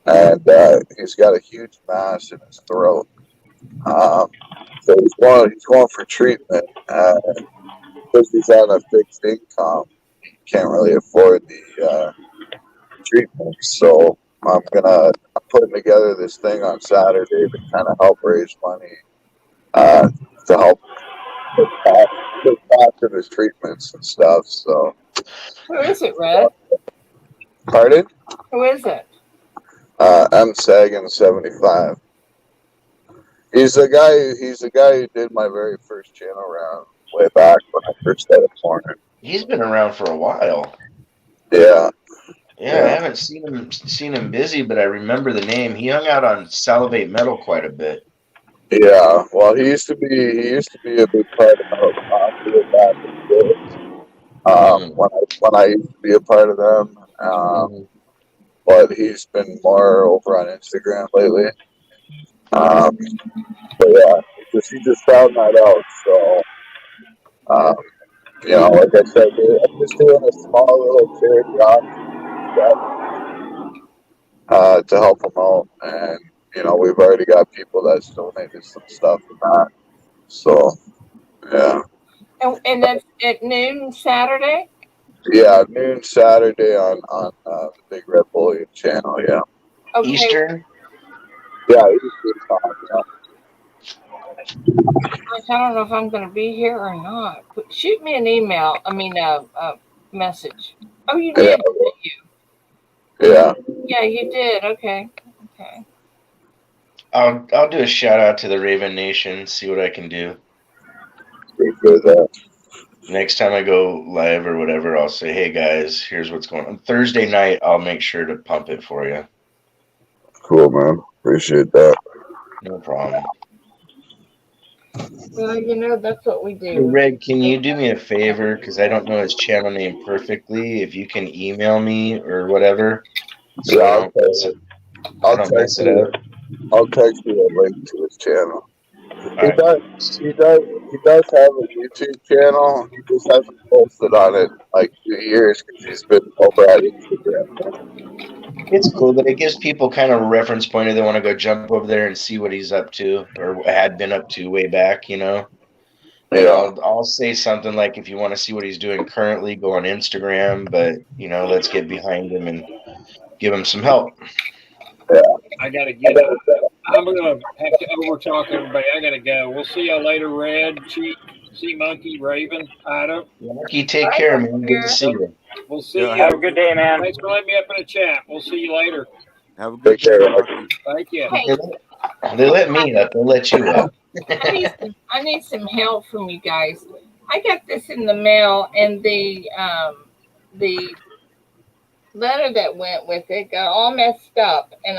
and he's got a huge mass in his throat. So he's going for treatment. Because he's on a fixed income, he can't really afford the treatment. So I'm putting together this thing on Saturday to kind of help raise money to help with cost of his treatments and stuff. So, Who is it, Red? pardon? Who is it? I'm Sagan 75. He's the guy. He's the guy who did my very first channel round way back when I first started porn. He's been around for a while. Yeah. Yeah, I haven't seen him busy, but I remember the name. He hung out on Salivate Metal quite a bit. Yeah. Well, he used to be a big part of Metal Mafia back in the day. When I used to be a part of them, but he's been more over on Instagram lately. But yeah, he just found that out. So, like I said, I'm just doing a small little charity to help him out, and we've already got people that's donated some stuff and that. So, yeah. And that's at noon Saturday? Yeah, noon Saturday on the Big Red Bullion channel. Yeah. Okay. Eastern? Yeah, Eastern time. Yeah. I don't know if I'm going to be here or not. But shoot me an email. I mean, a message. Oh, you did, didn't you? Yeah. Yeah, you did. Okay. Okay. I'll do a shout out to the Raven Nation, see what I can do. Appreciate that. Next time I go live or whatever, I'll say, hey guys, here's what's going on. Thursday night, I'll make sure to pump it for you. Cool, man. Appreciate that. No problem. Well, that's what we Hey, do. Red, can you do me a favor? Because I don't know his channel name perfectly. If you can email me or whatever, so I don't mess it up. I'll text you a link to his channel. He Right. does have a YouTube channel. He just hasn't posted on it like 2 years because he's been over at Instagram. It's cool, but it gives people kind of a reference point if they want to go jump over there and see what he's up to or had been up to way back, And I'll say something like, if you want to see what he's doing currently, go on Instagram, but let's get behind him and give him some help. Yeah. I gotta get up. I'm gonna have to over talk everybody. I gotta go. We'll see y'all later, Red, Cheek, Sea Monkey, Raven, Ida. You take care, man. Good to see you. We'll see Yeah, you. Have a good day, man. Thanks for letting me up in the chat. We'll see you later. Have a good day, Rocky. Thank you. Hey, They let me up. They'll let you up. I need some help from you guys. I got this in the mail, and the letter that went with it got all messed up, and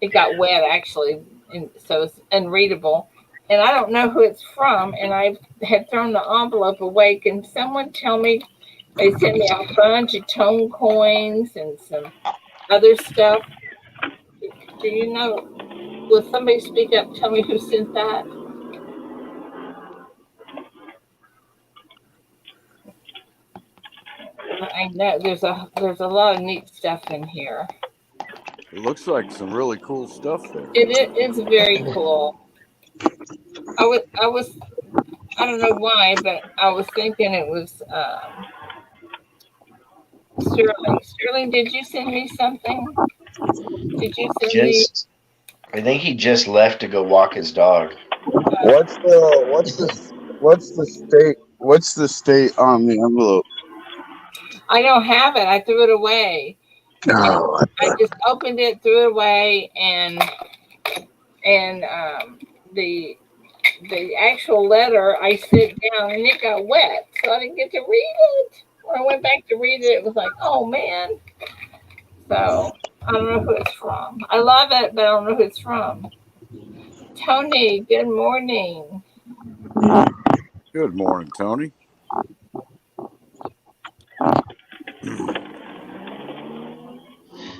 it got wet actually, and so it's unreadable. And I don't know who it's from, and I had thrown the envelope away. Can someone tell me? They sent me a bunch of tone coins and some other stuff. Do you know? Will somebody speak up? Tell me who sent that. I know there's a lot of neat stuff in here. It looks like some really cool stuff there. It is very cool. I don't know why, but I was thinking it was Sterling. Sterling, did you send me something? Did you send me? I think he just left to go walk his dog. What's the state on the envelope? I don't have it. I threw it away. Oh, I just opened it, threw it away, and the actual letter I sit down and it got wet, so I didn't get to read it. When I went back to read it, it was like, oh man. So I don't know who it's from. I love it, but I don't know who it's from. Tony, good morning. Good morning, Tony.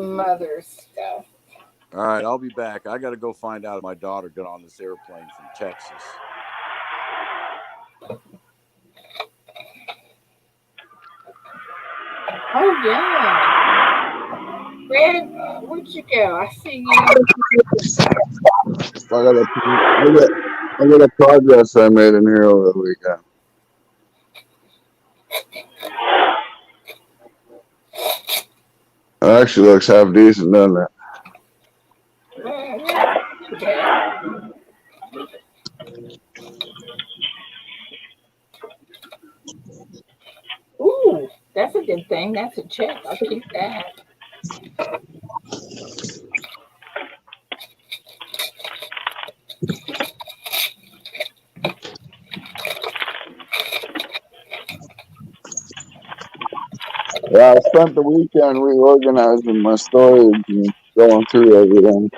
mother stuff. All right, I'll be back. I got to go find out if my daughter got on this airplane from Texas. Oh yeah, Fred, where'd you go? I see you. I got a progress I made in here over the weekend. It actually looks half decent, doesn't it? Okay. Ooh, that's a good thing. That's a check. I'll keep that. Yeah, I spent the weekend reorganizing my storage and going through everything.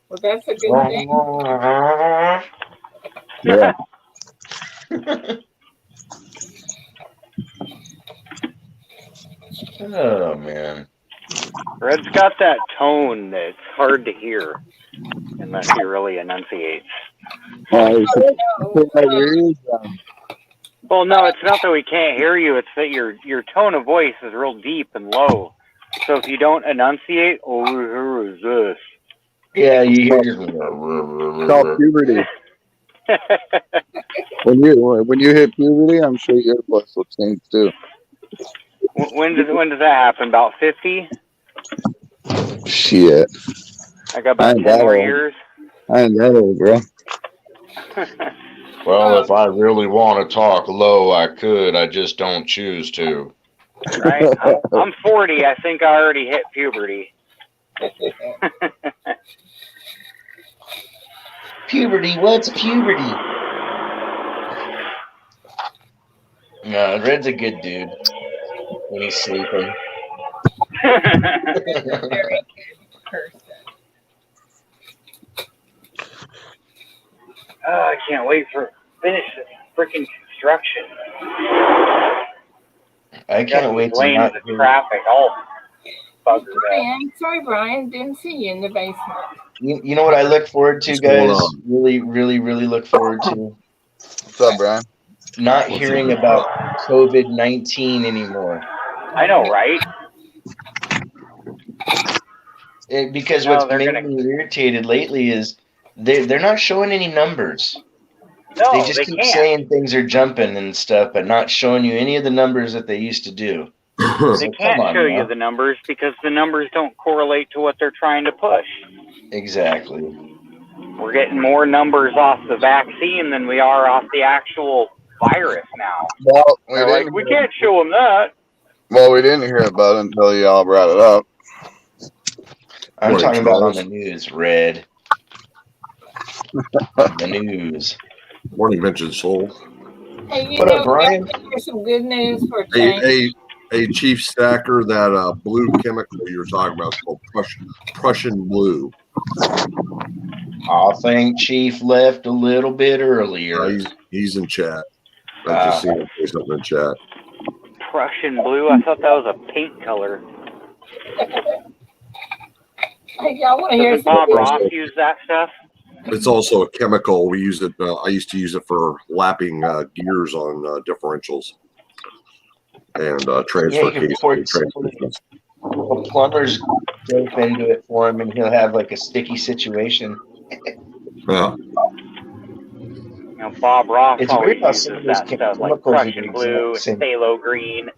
Well, that's a good thing. Yeah. Oh man. Red's got that tone that's hard to hear unless he really enunciates. You should put my No, ears down. Well, no, it's not that we can't hear you. It's that your tone of voice is real deep and low. So if you don't enunciate, oh, who is this? Yeah, you hear just It's called puberty. When you hit puberty, I'm sure your voice will change too. When does that happen? About 50? Shit. I got about 10 more years. I ain't that old, bro. Well, if I really want to talk low, I could. I just don't choose to. Right? I'm 40. I think I already hit puberty. Puberty? What's puberty? No, Red's a good dude when he's sleeping. very good person. Oh, I can't wait for finish this freaking construction. I can't wait to lane not the hear. traffic all buggered up. Brian, sorry, Brian, didn't see you in the basement. You know what I look forward to, What's going guys? on? Really, really, really look forward to What's up, Brian? not What's hearing up? about COVID-19 anymore. I know, right? Because No, what's they're made gonna- me irritated lately is they're not showing any numbers. No, They just they keep can't. saying things are jumping and stuff, but not showing you any of the numbers that they used to do. They Come can't on show now. you the numbers because the numbers don't correlate to what they're trying to push. Exactly. We're getting more numbers off the vaccine than we are off the actual virus now. Well, They're like, we can't show them that. Well, we didn't hear about it until y'all brought it up. I'm Morning, talking about on Charles. the news, Red. The news. Morning, Vincent Soul. Hey, you What know, up, Brian? here's some good news for a Hey, change. hey, Chief Stacker, that blue chemical you were talking about is called Prussian blue. I think Chief left a little bit earlier. He's in chat. I just seen him say something in chat. Prussian blue? I thought that was a paint color. Hey, y'all want to hear Doesn't some Bob good Ross news? use that stuff? It's also a chemical. We use it. I used to use it for lapping gears on differentials and transfer Yeah, you can case pour transmissions. a plumber's dope into it for him, and he'll have like a sticky situation. Yeah. You know, Bob Ross It's always weird how some uses of those that stuff like chemicals are Prussian the blue, exact same. phthalo green.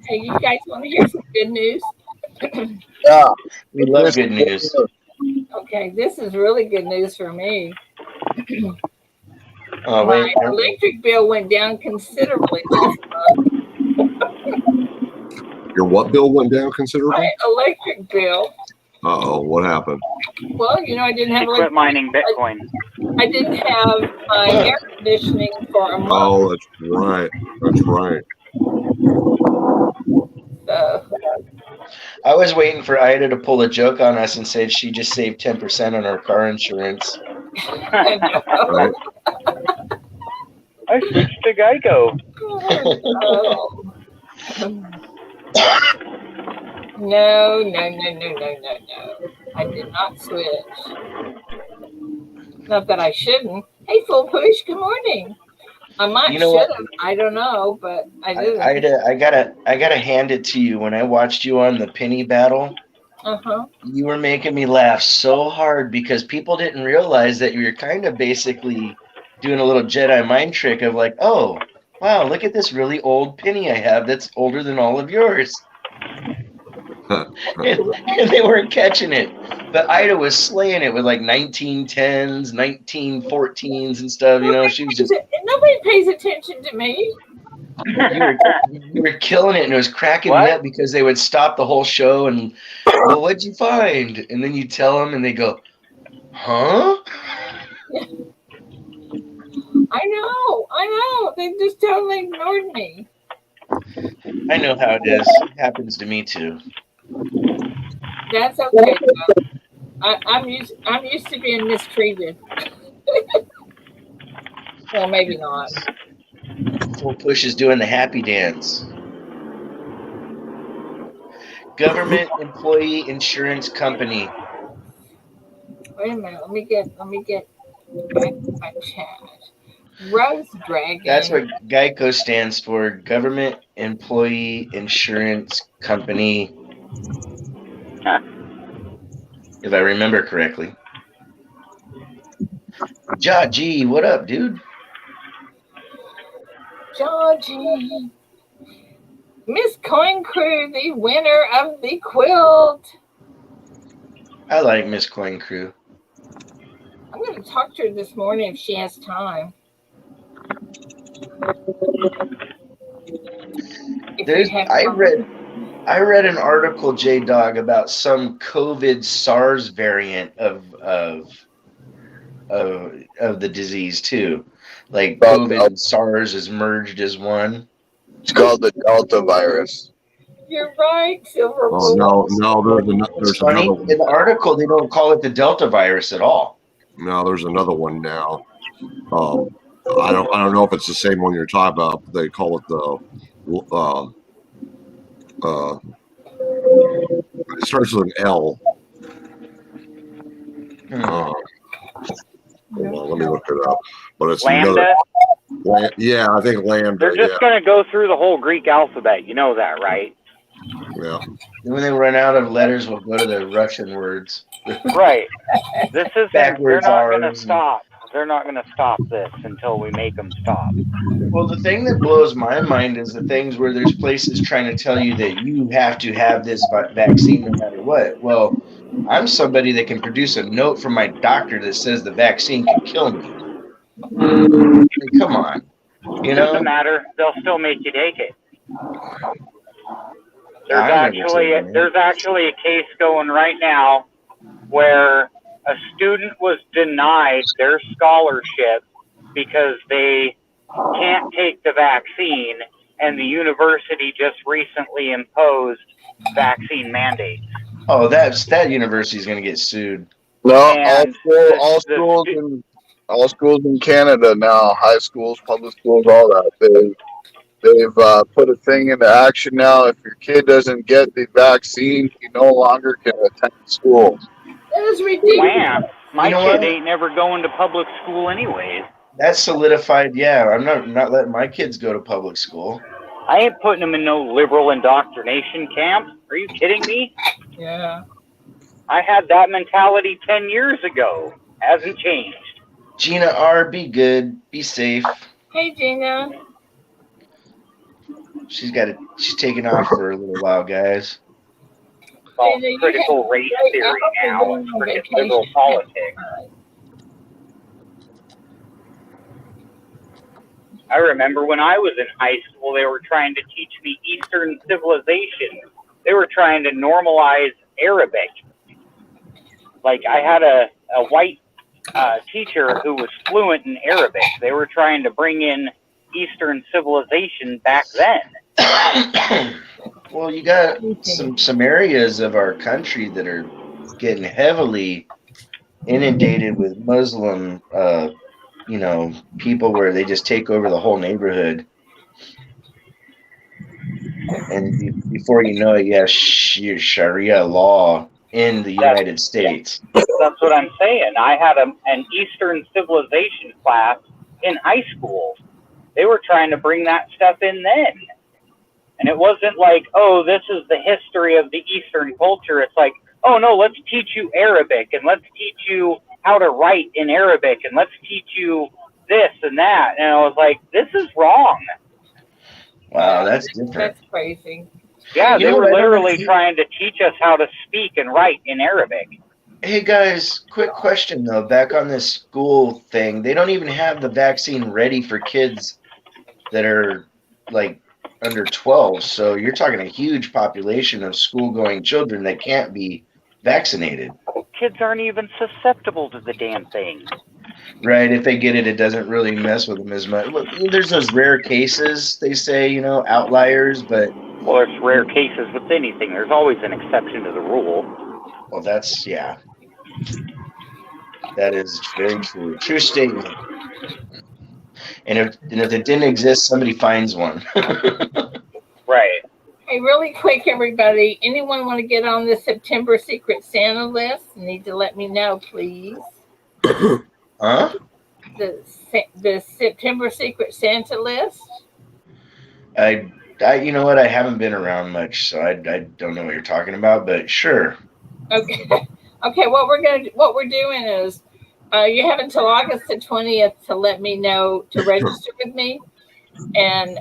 Hey, you guys want to hear some good news? Yeah. We love good news. Okay, this is really good news for me. Oh, My wait. electric bill went down considerably this month. Your what bill went down considerably? My electric bill. Uh-oh, what happened? Well, you know, I didn't She have quit mining Bitcoin. I didn't have my air conditioning for a month. Oh, that's right. That's right. So, I was waiting for Ida to pull a joke on us and say she just saved 10% on her car insurance. Right. I switched to Geico. No, no, no, no, no, no, no. I did not switch. Not that I shouldn't. Hey, Full Push, good morning. I might You know should what? have. I don't know, but I I didn't. I gotta hand it to you. When I watched you on the penny battle, Uh-huh. you were making me laugh so hard because people didn't realize that you were kind of basically doing a little Jedi mind trick of like, oh, wow, look at this really old penny I have that's older than all of yours. And they weren't catching it. But Ida was slaying it with like 1910s, 1914s and stuff. You know, she was just Nobody pays attention to me. you were killing it, and it was cracking me What? up because they would stop the whole show and, well, what'd you find? And then you tell them, and they go, huh? I know. They just totally ignored me. I know how it is. It happens to me too. That's okay. Though. I'm used to being mistreated. Well, maybe not. Full Push is doing the happy dance. Government Employee Insurance Company. Wait a minute. Let me get back to my chat. Rose Dragon. That's what GEICO stands for, Government Employee Insurance Company, if I remember correctly. Jaji, what up, dude? Georgie. Miss Coin Crew, the winner of the quilt. I like Miss Coin Crew. I'm going to talk to her this morning if she has time. I read an article, J Dog, about some COVID SARS variant of the disease too. Like COVID and SARS is merged as one. It's called the Delta virus. You're right, Silver Oh, no, there's Funny, another one. in the article they don't call it the Delta virus at all. No, there's another one now. I don't know if it's the same one you're talking about. But they call it the it starts with an L. Hold on, let me look it up. But it's Lambda? Yeah, I think Lambda. They're just going to go through the whole Greek alphabet. You know that, right? Yeah. When they run out of letters, we'll go to the Russian words. Right. This is Backwards they're not going to R's. stop. They're not going to stop this until we make them stop. Well, the thing that blows my mind is the things where there's places trying to tell you that you have to have this vaccine no matter what. Well, I'm somebody that can produce a note from my doctor that says the vaccine can kill me. I mean, come on. You know? Doesn't matter. They'll still make you take it. There's actually a case going right now where a student was denied their scholarship because they can't take the vaccine, and the university just recently imposed vaccine mandates. Oh, that university is going to get sued. No, And all schools in Canada now, high schools, public schools, all that. They've put a thing into action now. If your kid doesn't get the vaccine, he no longer can attend school. That is ridiculous. Wow. My kid what? ain't never going to public school anyways. That's solidified. Yeah, I'm not letting my kids go to public school. I ain't putting them in no liberal indoctrination camp. Are you kidding me? Yeah. I had that mentality 10 years ago. Hasn't changed. Gina R., be good, be safe. Hey, Gina. She's taking off for a little while, guys. Well, critical race theory now and freaking liberal politics. I remember when I was in high school, they were trying to teach me Eastern civilization. They were trying to normalize Arabic. Like, I had a white teacher who was fluent in Arabic. They were trying to bring in Eastern civilization back then. Well, you got some areas of our country that are getting heavily inundated with Muslim, people where they just take over the whole neighborhood. And before you know it, you have Sharia law in the United States. That's what I'm saying. I had an Eastern civilization class in high school. They were trying to bring that stuff in then. And it wasn't like, oh, this is the history of the Eastern culture. It's like, oh, no, let's teach you Arabic, and let's teach you how to write in Arabic, and let's teach you this and that. And I was like, this is wrong. Wow, that's different. That's crazy. Yeah, they were literally trying to teach us how to speak and write in Arabic. Hey guys, quick question though. Back on this school thing, they don't even have the vaccine ready for kids that are like under 12. So you're talking a huge population of school-going children that can't be vaccinated. Kids aren't even susceptible to the damn thing. Right. If they get it, it doesn't really mess with them as much. Well, there's those rare cases, they say, you know, outliers, but... Well, there's rare cases with anything. There's always an exception to the rule. Well, that's, yeah. That is very true. True statement. And if it didn't exist, somebody finds one. Right. Hey, really quick, everybody. Anyone want to get on the September Secret Santa list? Need to let me know, please. Huh? The September Secret Santa list? I you know what? I haven't been around much, so I don't know what you're talking about, but sure. Okay. Okay. What we're doing is, you have until August the 20th to let me know to register with me, and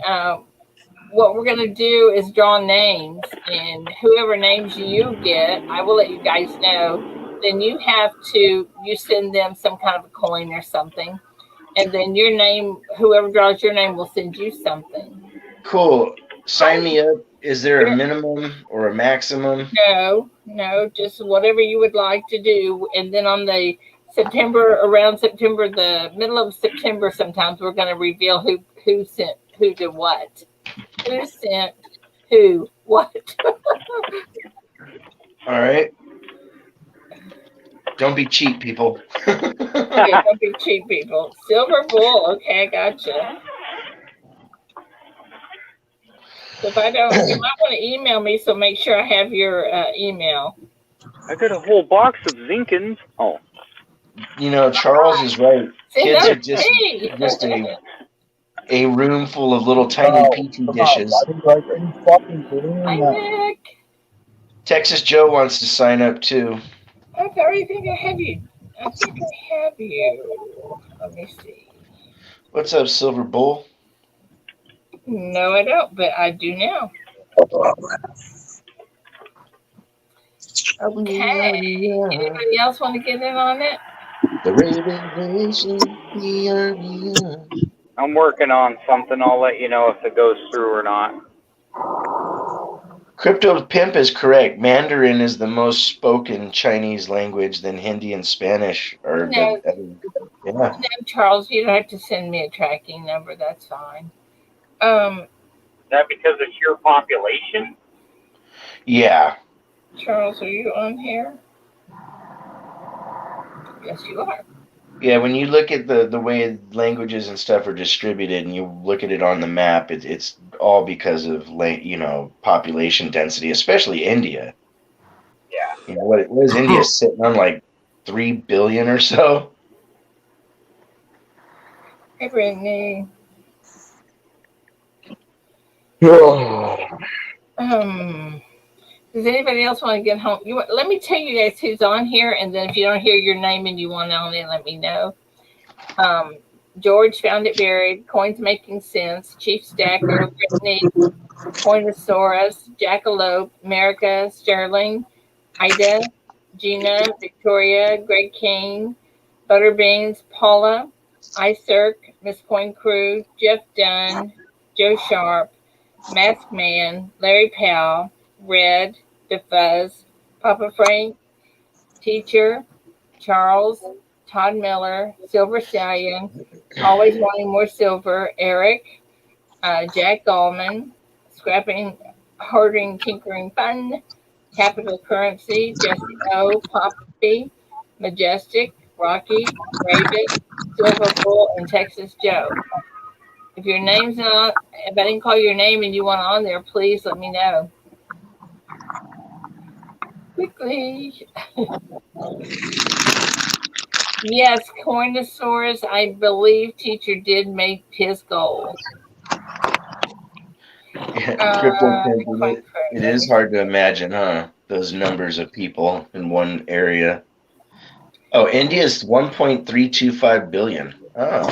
what we're going to do is draw names, and whoever names you get, I will let you guys know. Then you send them some kind of a coin or something, and then your name, whoever draws your name, will send you something. Cool. Sign me up. Is there a minimum or a maximum? No, just whatever you would like to do. And then on the around September, the middle of September, sometimes we're going to reveal who sent who to what. Who sent who what. All right. Don't be cheap, people. Okay, don't be cheap, people. Silver Bull. Okay, I gotcha. So if I don't, you might want to email me, so make sure I have your email. I got a whole box of Zinkins. Oh. You know, Charles is right. Kids are just me. a room full of little tiny petri dishes. Hi, Nick. Texas Joe wants to sign up too. I already think I have you. I think I have you. Let me see. What's up, Silver Bull? No, I don't, but I do now. Okay. Anybody else want to get in on it? The Raven Nation. I'm working on something. I'll let you know if it goes through or not. Crypto Pimp is correct. Mandarin is the most spoken Chinese language, then Hindi and Spanish are No, Charles, you don't have to send me a tracking number. That's fine. Is that because of sheer population? Yeah. Charles, are you on here? Yes, you are. Yeah, when you look at the way languages and stuff are distributed, and you look at it on the map, it's all because of population density, especially India. Yeah. You know what is India sitting on, like 3 billion or so? Hey, Brittany. Does anybody else want to get home? Let me tell you guys who's on here, and then if you don't hear your name and you want on it, let me know. George Found It Buried, Coins Making Sense, Chief Stacker, Brittany, Coinosaurus, Jackalope, America, Sterling, Ida, Gina, Victoria, Greg Kane, Butterbeans, Paula, iCirc, Miss Coin Crew, Jeff Dunn, Joe Sharp, Mask Man, Larry Powell, Red, DeFuzz, Papa Frank, Teacher, Charles, Todd Miller, Silver Stallion, Always Wanting More Silver, Eric, Jack Gallman, Scrapping, Hoarding, Tinkering Fun, Capital Currency, Jesse O, Poppy, Majestic, Rocky, Raven, Silver Bull, and Texas Joe. If your name's not, if I didn't call your name and you want on there, please let me know. Quickly. Yes, Coinosaurus, I believe teacher did make his goal. Crypto Pimp, Coin it Let is me hard to imagine, huh? Those numbers of people in one area. Oh, India's 1.325 billion. Oh,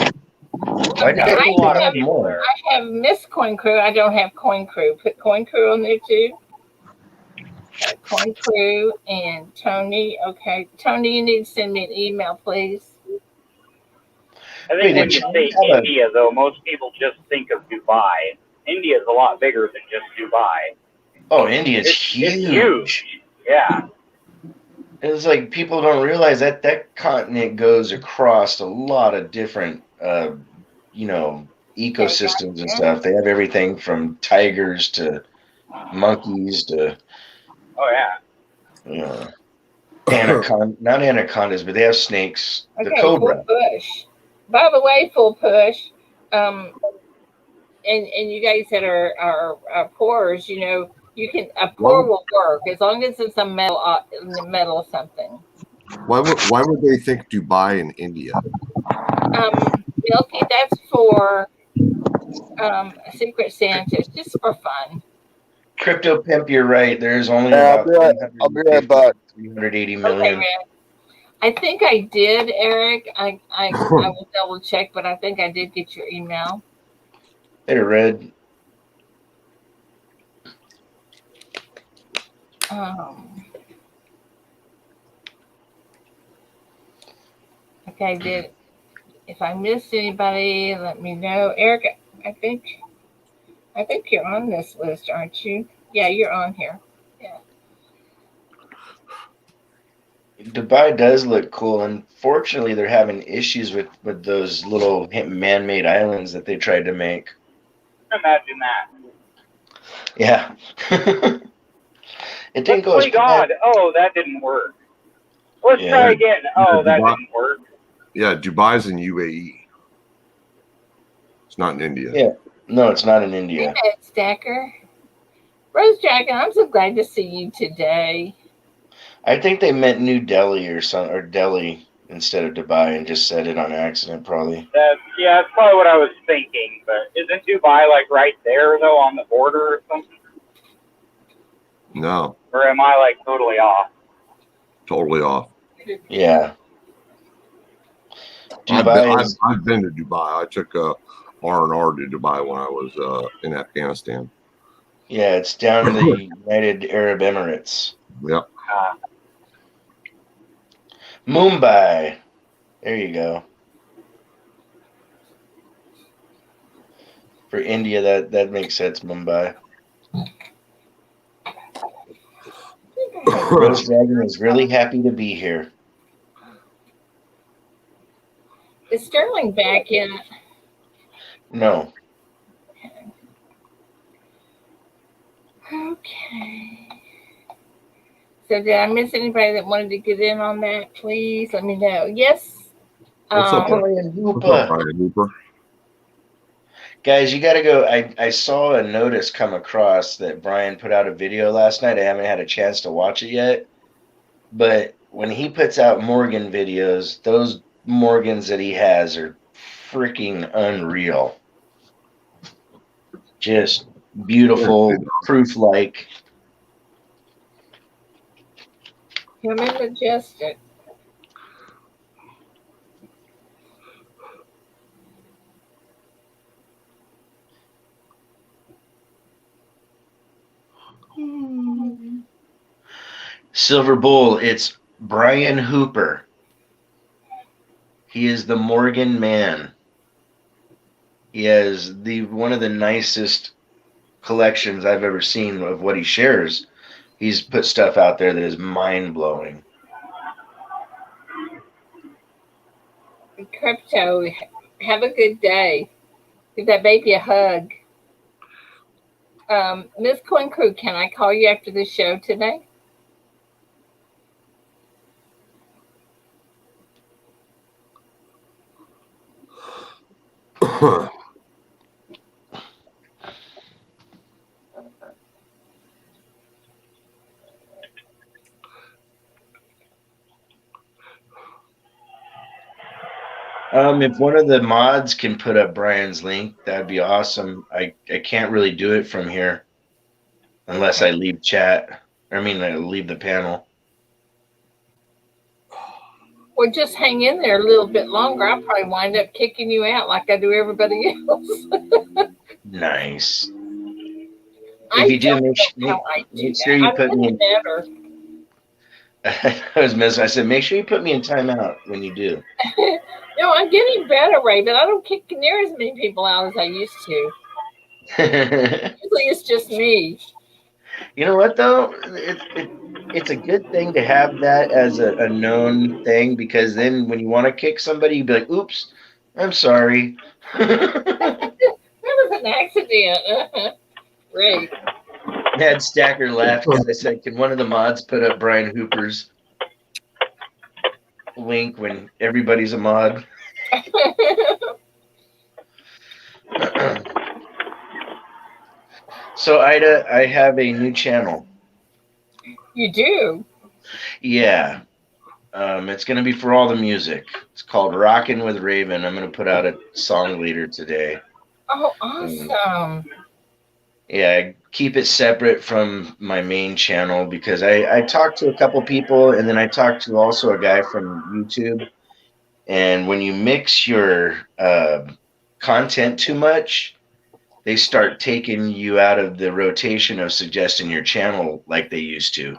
why did Okay, I There's a think lot they of had people more? there. I have Miss Coin Crew. I don't have Coin Crew. Put Coin Crew on there too. Coin Crew and Tony. Okay, Tony, you need to send me an email, please. I Wait, think did when you China say have a? India, though, most people just think of Dubai. India is a lot bigger than just Dubai. Oh, India's It's huge. huge. Yeah. It's like people don't realize that that continent goes across a lot of different, you know, Okay, ecosystems and gotcha. stuff. They have everything from tigers to monkeys to, Oh yeah. you know, not anacondas, but they have snakes. The Okay, full cobra. push. By the way, full push. Um, and you guys that are pourers, you know, you can a pour will work as long as it's a metal in the metal of something. Why would they think Dubai and India? Milky, that's for Secret Santa, just for fun. Crypto Pimp, you're right. There's only Yeah, about I'll be right back. 380 Okay, million. Rick. I think I did, Eric. I will double check, but I think I did get your email. Hey, Red. Okay, I did. If I missed anybody, let me know. Eric, I think you're on this list, aren't you? Yeah, you're on here. Yeah. Dubai does look cool. Unfortunately, they're having issues with those little man-made islands that they tried to make. Imagine that. Yeah. It didn't Let's go as play planned. God. Oh, that didn't work. Let's try Yeah. again. Oh, that didn't work. Yeah, Dubai's in UAE. It's not in India. Yeah. No, it's not in Hey, India. Stacker. Rose Dragon, I'm so glad to see you today. I think they meant New Delhi or Delhi instead of Dubai and just said it on accident, probably. That's probably what I was thinking. But isn't Dubai like right there though, on the border or something? No, Or am I like totally off? totally off. Yeah. I've Dubai been to Dubai. I took R&R to Dubai when I was in Afghanistan. Yeah, it's down the United Arab Emirates. Yep. Mumbai. There you go. For India, that makes sense, Mumbai. Rose Dragon is really happy to be here. Is Sterling back yet? No. Okay. So did I miss anybody that wanted to get in on that? Please let me know. Yes. What's up, Brian What's up, Hooper? Brian Hooper? Guys, you got to go. I saw a notice come across that Brian put out a video last night. I haven't had a chance to watch it yet. But when he puts out Morgan videos, those Morgans that he has are freaking unreal. Just beautiful, proof-like. Human Majestic. Silver Bull, it's Brian Hooper. He is the Morgan man. He has one of the nicest collections I've ever seen of what he shares. He's put stuff out there that is mind-blowing. Crypto, have a good day. Give that baby a hug. Miss Coin Crew, can I call you after the show today? If one of the mods can put up Brian's link, that'd be awesome. I can't really do it from here unless I leave chat. I leave the panel. Well, just hang in there a little bit longer. I'll probably wind up kicking you out like I do everybody else. Nice. I If you do, don't make, know how I do make sure that. you I'm put me getting in. better. I said, make sure you put me in timeout when you do. No, I'm getting better, Ray, but I don't kick near as many people out as I used to. Usually it's just me. You know what though? It's a good thing to have that as a known thing, because then when you want to kick somebody, you'd be like, "Oops, I'm sorry." That was an accident. Ray. Had Stacker laugh because I said, "Can one of the mods put up Brian Hooper's link when everybody's a mod?" So Ida, I have a new channel. You do? Yeah. It's going to be for all the music. It's called Rockin' with Raven. I'm going to put out a song later today. Oh, awesome. Yeah, I keep it separate from my main channel because I talked to a couple people, and then I talked to also a guy from YouTube. And when you mix your content too much, they start taking you out of the rotation of suggesting your channel like they used to.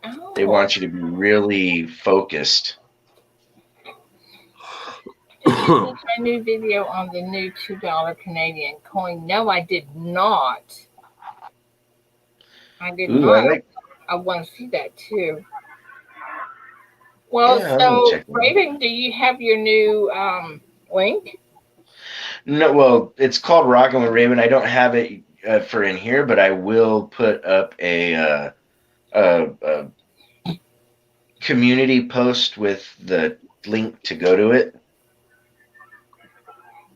Oh. They want you to be really focused. Did you see my new video on the new $2 Canadian coin? No, I did not. I did not. I want to see that too. Well, Yeah, so Raven, do you have your new link? No, well, it's called Rockin' with Raven. I don't have it for in here, but I will put up a community post with the link to go to it.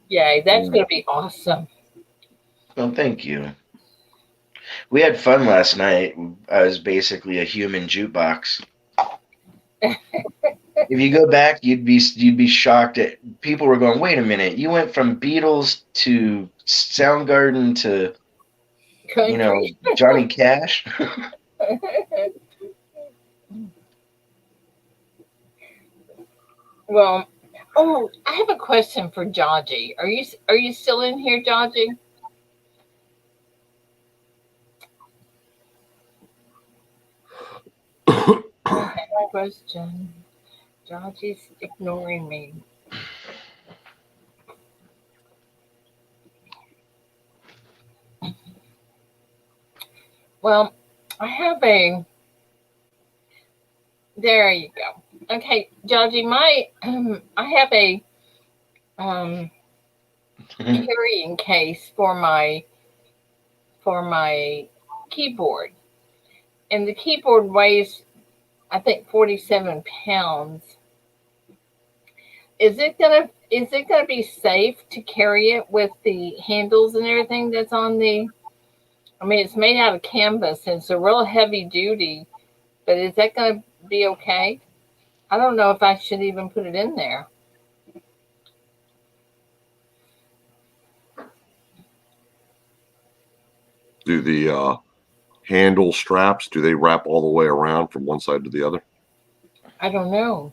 Yay, that's going to be awesome. Well, thank you. We had fun last night. I was basically a human jukebox. If you go back, you'd be shocked at people were going, "Wait a minute, you went from Beatles to Soundgarden to Johnny Cash?" Well, I have a question for Jaji. Are you still in here, Jaji? I have a question. Jaji's ignoring me. Well, I have a. There you go. Okay, Jaji, I have a carrying case for my keyboard, and the keyboard weighs, I think, 47 pounds. Is it gonna be safe to carry it with the handles and everything that's on the? I mean, it's made out of canvas and it's a real heavy duty, but is that gonna be okay? I don't know if I should even put it in there. Do the handle straps, do they wrap all the way around from one side to the other? I don't know.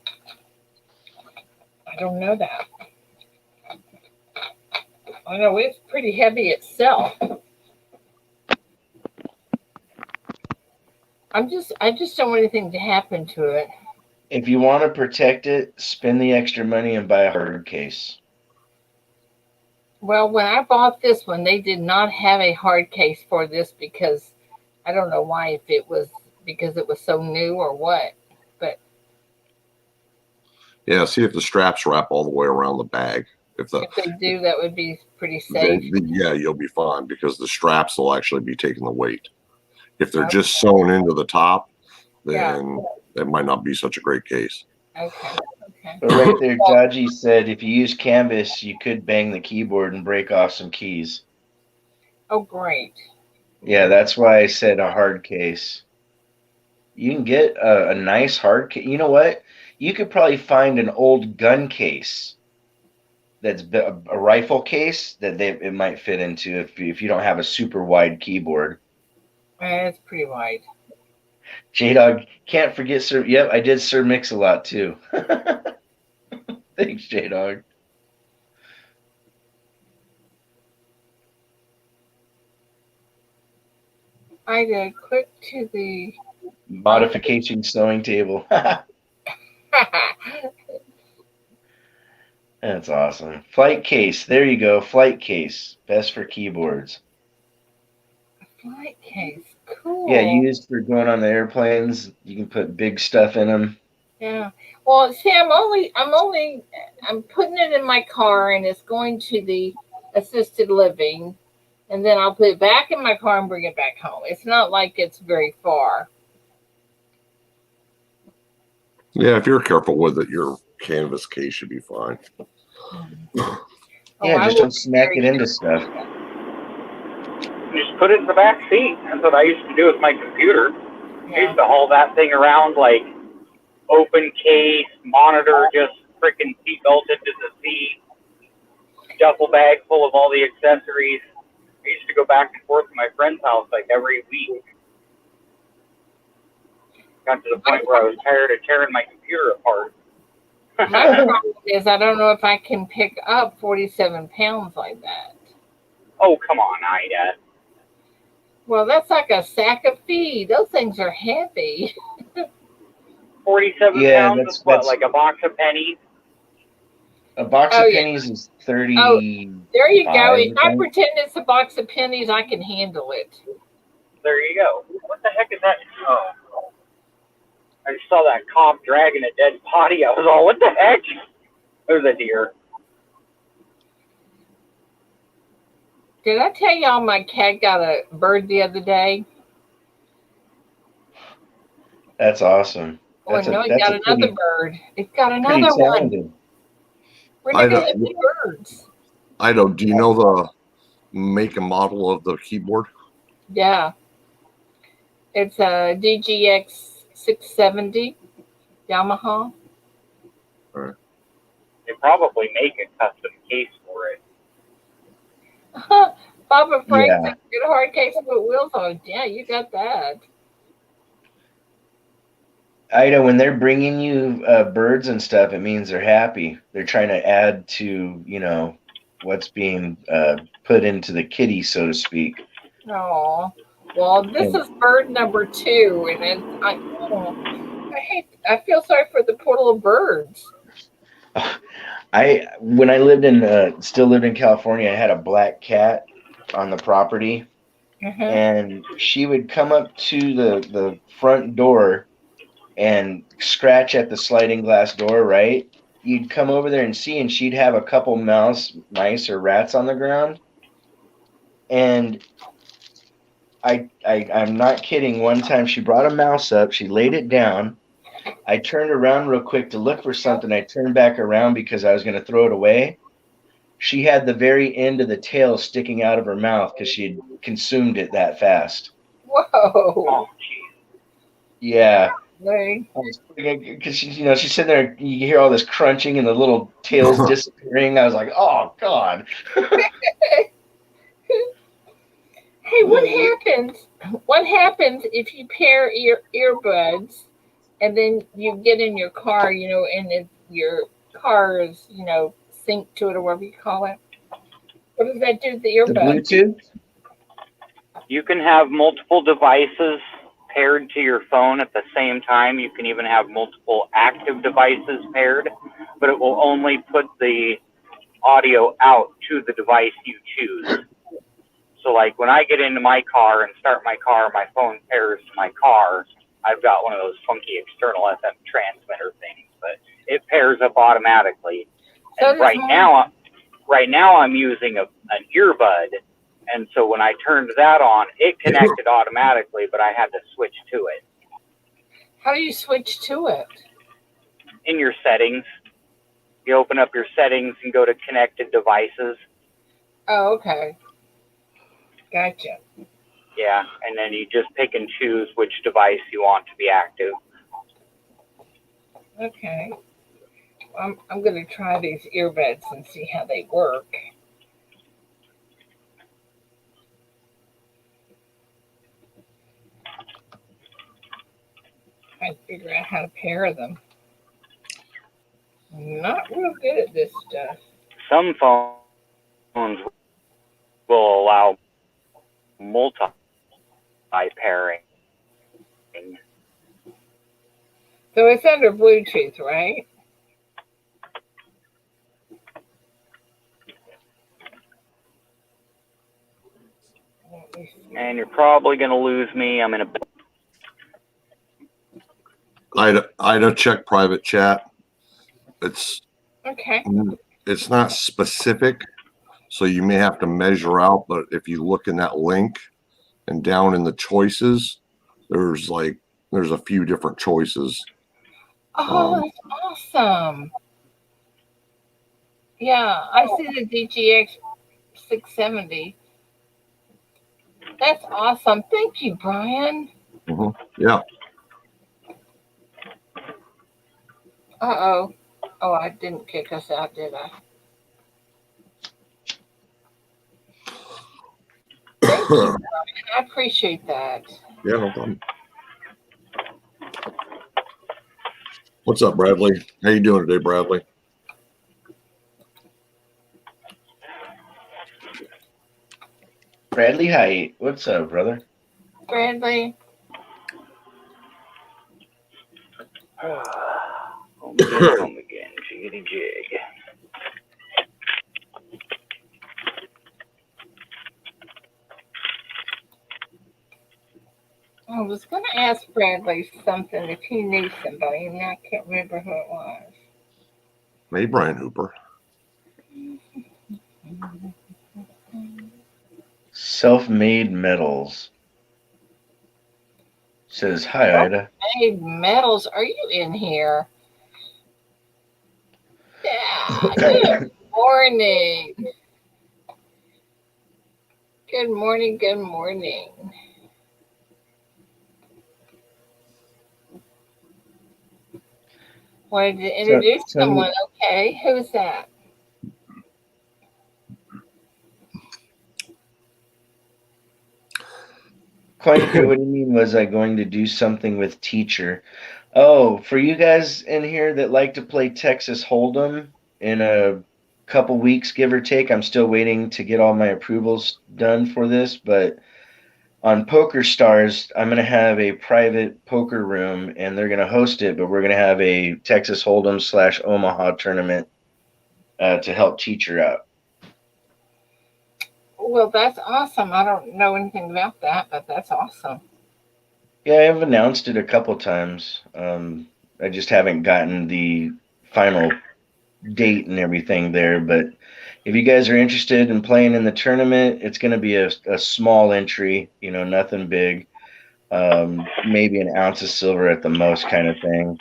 I don't know that. I know it's pretty heavy itself. I just don't want anything to happen to it. If you want to protect it, spend the extra money and buy a hard case. Well, when I bought this one, they did not have a hard case for this because I don't know why, if it was because it was so new or what. But yeah, see if the straps wrap all the way around the bag. If they do, that would be pretty safe. Yeah, you'll be fine because the straps will actually be taking the weight. If they're just sewn into the top, then that might not be such a great case. Okay. But right there, Jaji said if you use canvas, you could bang the keyboard and break off some keys. Oh, great. Yeah, that's why I said a hard case. You can get a nice hard case. You know what? You could probably find an old gun case that's a rifle case that it might fit into if you don't have a super wide keyboard. It's pretty wide. J-Dog, can't forget Sir. Yep, I did Sir Mix-a-Lot too. Thanks, J-Dog. I did click to the Modification sewing table. That's awesome. Flight case. There you go. Flight case. Best for keyboards. flight case. Cool. Yeah, used for going on the airplanes. You can put big stuff in them. Yeah. Well, see, I'm putting it in my car, and it's going to the assisted living, and then I'll put it back in my car and bring it back home. It's not like it's very far. Yeah, if you're careful with it, your canvas case should be fine. Yeah, just don't smack it into stuff. You just put it in the back seat. That's what I used to do with my computer. I used to haul that thing around like open case, monitor just freaking seat belted to the seat, duffel bag full of all the accessories. I used to go back and forth to my friend's house like every week. Got to the point where I was tired of tearing my computer apart. My problem is I don't know if I can pick up 47 pounds like that. Oh, come on, Ida. Well, that's like a sack of feed. Those things are heavy. 47 pounds is what, like a box of pennies? A box of pennies is 30. Oh, there you go. If I pretend it's a box of pennies, I can handle it. There you go. What the heck is that? Oh. I just saw that cop dragging a dead body. I was all, what the heck? There's a deer. Did I tell y'all my cat got a bird the other day? That's awesome. Oh, no, it got another bird. It got another one. Where did it get the birds? I don't. Do you know the make and model of the keyboard? Yeah. It's a DGX 670 Yamaha. Right. They probably make a custom case for it. Papa Frank said, get a hard case and put wheels on it. Yeah, you got that. Ida, when they're bringing you birds and stuff, it means they're happy. They're trying to add to, what's being put into the kitty, so to speak. Oh, well, this is bird number 2, and I feel sorry for the poor little birds. When I still lived in California, I had a black cat on the property, and she would come up to the front door and scratch at the sliding glass door, right? You'd come over there and see, and she'd have a couple mice or rats on the ground. And I'm not kidding. One time she brought a mouse up, she laid it down. I turned around real quick to look for something. I turned back around because I was going to throw it away. She had the very end of the tail sticking out of her mouth because she had consumed it that fast. Whoa. Yeah. Because she's sitting there, you hear all this crunching and the little tails disappearing. I was like, oh God. Hey, what happens if you pair earbuds and then you get in your car, and your car is, synced to it or whatever you call it? What does that do to the earbuds? The Bluetooth? You can have multiple devices paired to your phone at the same time. You can even have multiple active devices paired, but it will only put the audio out to the device you choose. So like when I get into my car and start my car, my phone pairs to my car. I've got one of those funky external FM transmitter things, but it pairs up automatically. And right now I'm using an earbud. And so when I turned that on, it connected automatically, but I had to switch to it. How do you switch to it? In your settings. You open up your settings and go to connected devices. Oh, okay. Gotcha. Yeah, and then you just pick and choose which device you want to be active. Okay. I'm going to try these earbuds and see how they work. I figure out how to pair them. I'm not real good at this stuff. Some phones will allow multi-pairing. So it's under Bluetooth, right? And you're probably going to lose me. I'm in a. Ida, check private chat. It's Okay. It's not specific, so you may have to measure out. But if you look in that link and down in the choices, there's a few different choices. Oh, that's awesome. Yeah, I see the DGX 670. That's awesome. Thank you, Brian. Yeah. Uh-oh. Oh, I didn't kick us out, did I? Thank you, Brian. I appreciate that. Yeah, no problem. What's up, Bradley? How you doing today, Bradley? Bradley Height, what's up, brother? Bradley. Home again, jiggity jig. I was going to ask Bradley something if he knew somebody, and I can't remember who it was. Hey, Brian Hooper. Self-made metals. Says, hi, Ida. Hey, Metals, are you in here? Yeah, good morning. Good morning, good morning. Wanted to introduce someone. Okay, who's that? Coin Crew, what do you mean was I going to do something with teacher? Oh, for you guys in here that like to play Texas Hold'em in a couple weeks, give or take, I'm still waiting to get all my approvals done for this, but on Poker Stars, I'm going to have a private poker room and they're going to host it, but we're going to have a Texas Hold'em / Omaha tournament to help teacher out. Well, that's awesome. I don't know anything about that, but that's awesome. Yeah, I've announced it a couple times. I just haven't gotten the final date and everything there, but if you guys are interested in playing in the tournament, it's going to be a small entry, nothing big, maybe an ounce of silver at the most kind of thing.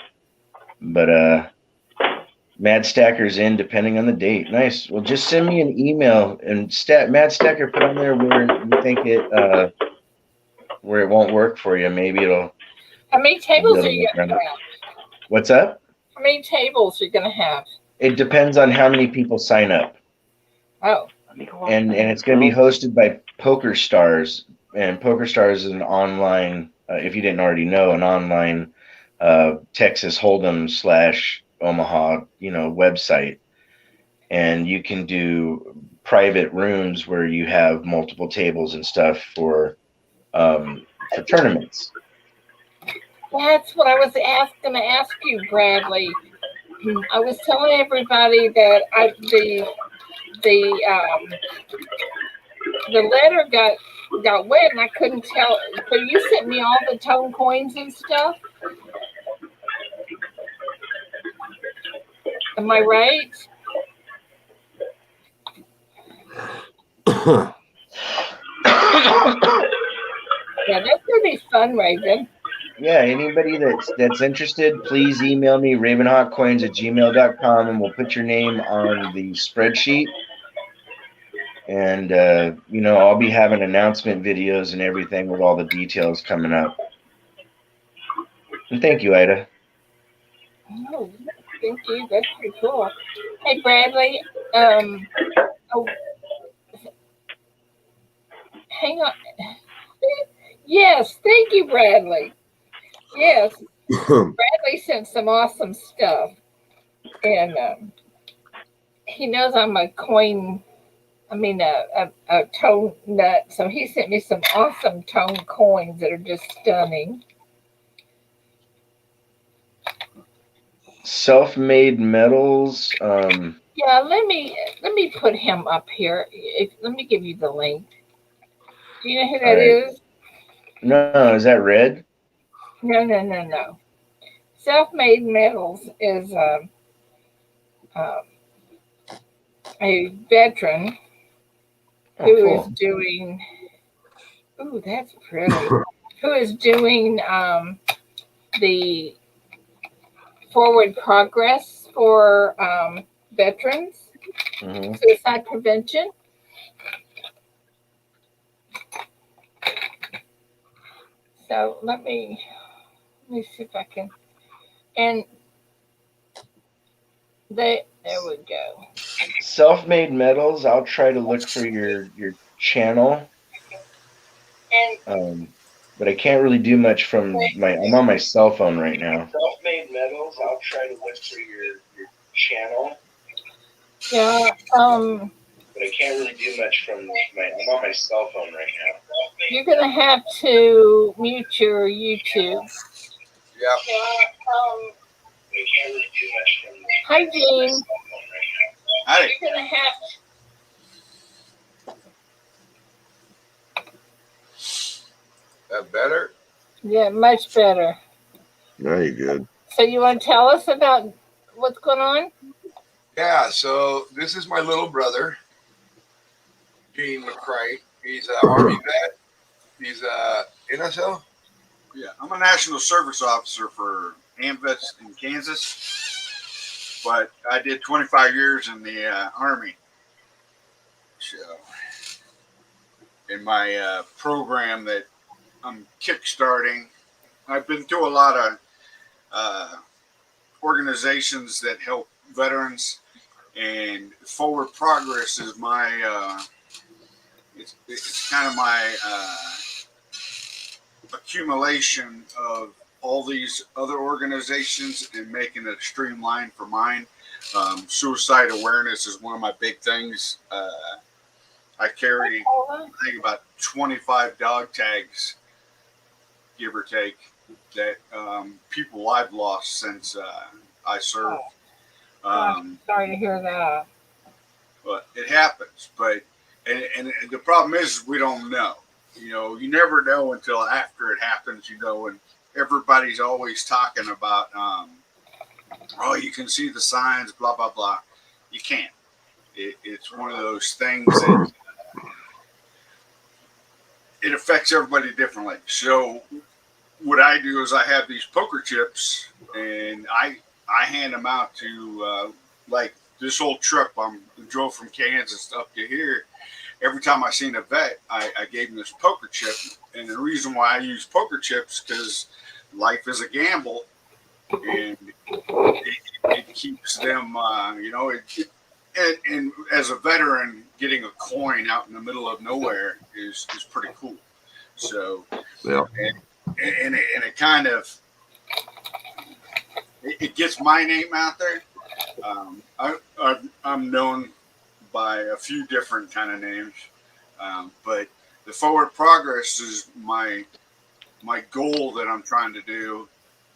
But Mad Stacker's in depending on the date. Nice. Well, just send me an email and Mad Stacker put on there where you think where it won't work for you. Maybe it'll. How many tables are you going to have? What's up? How many tables are you going to have? It depends on how many people sign up. Oh. And it's going to be hosted by Poker Stars. And Poker Stars is an online, if you didn't already know, an online Texas Hold'em / Omaha, website. And you can do private rooms where you have multiple tables and stuff for tournaments. That's what I was going to ask you, Bradley. I was telling everybody that the letter got wet and I couldn't tell. So you sent me all the tone coins and stuff. Am I right? Yeah, that's gonna be fun, Raven. Yeah, anybody that's interested, please email me ravenhawkcoins@gmail.com and we'll put your name on the spreadsheet. And I'll be having announcement videos and everything with all the details coming up. And thank you, Ida. Oh, Thank you. That's pretty cool. Hey, Bradley. Oh, hang on. Yes, thank you, Bradley. Yes, Bradley sent some awesome stuff, and he knows I'm a coin. I mean, a tone nut. So he sent me some awesome tone coins that are just stunning. Self-made metals. Yeah, let me put him up here. Let me give you the link. Do you know who All that right. is? No, is that red? No, no, no, no. Self-made metals is um, a veteran Oh, who is cool. doing. Ooh, that's pretty. Who is doing the forward progress for veterans, Hmm. suicide prevention. So let me see if I can. And there we go. Self-made metals. I'll try to look for your channel. And But I can't really do much from my. I'm on my cell phone right now. Self-made metals. I'll try to look for your channel, yeah, but I can't really do much from my. I'm on my cell phone right now. you're gonna have to mute your YouTube. Yeah. But I can't really do much from hi, my Gene. cell phone right now. Howdy. You're gonna have. That better? Yeah, much better. Very good. So you want to tell us about what's going on? Yeah. So this is my little brother, Gene McCray. He's an Army vet. He's a NSO. Yeah, I'm a national service officer for AMVETS in Kansas, but I did 25 years in the Army. So, in my program that I'm kickstarting, I've been through a lot of organizations that help veterans, and Forward Progress is my. It's kind of my accumulation of all these other organizations and making it streamlined for mine. Suicide awareness is one of my big things. I carry, I think, about 25 dog tags, give or take, that people I've lost since I served. Sorry to hear that. But it happens. But and the problem is we don't know. You never know until after it happens. And everybody's always talking about, oh, you can see the signs, blah blah blah. You can't. It's one of those things that it affects everybody differently. So what I do is I have these poker chips, and I hand them out to like this whole trip. I drove from Kansas up to here. Every time I seen a vet, I gave them this poker chip. And the reason why I use poker chips because life is a gamble, and it keeps them, and as a veteran, getting a coin out in the middle of nowhere is pretty cool. So, Yeah. and it kind of, it gets my name out there. I'm known by a few different kind of names, but the Forward Progress is my goal that I'm trying to do.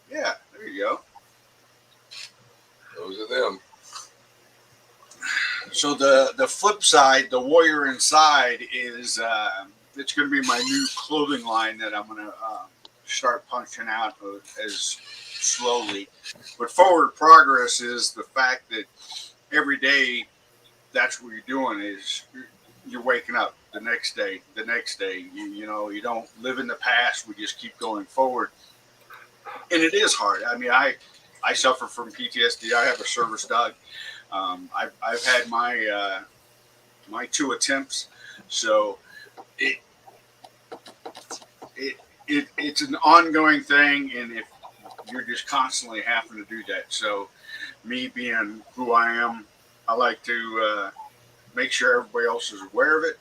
Yeah, there you go. Those are them. So the flip side, the warrior inside, is it's going to be my new clothing line that I'm going to start punching out as slowly. But Forward Progress is the fact that every day, that's what you're doing is you're waking up the next day. You don't live in the past. We just keep going forward, and it is hard. I mean, I suffer from PTSD. I have a service dog. I've had my 2 attempts, so it it's an ongoing thing, and if you're just constantly having to do that, so me being who I am, I like to make sure everybody else is aware of it.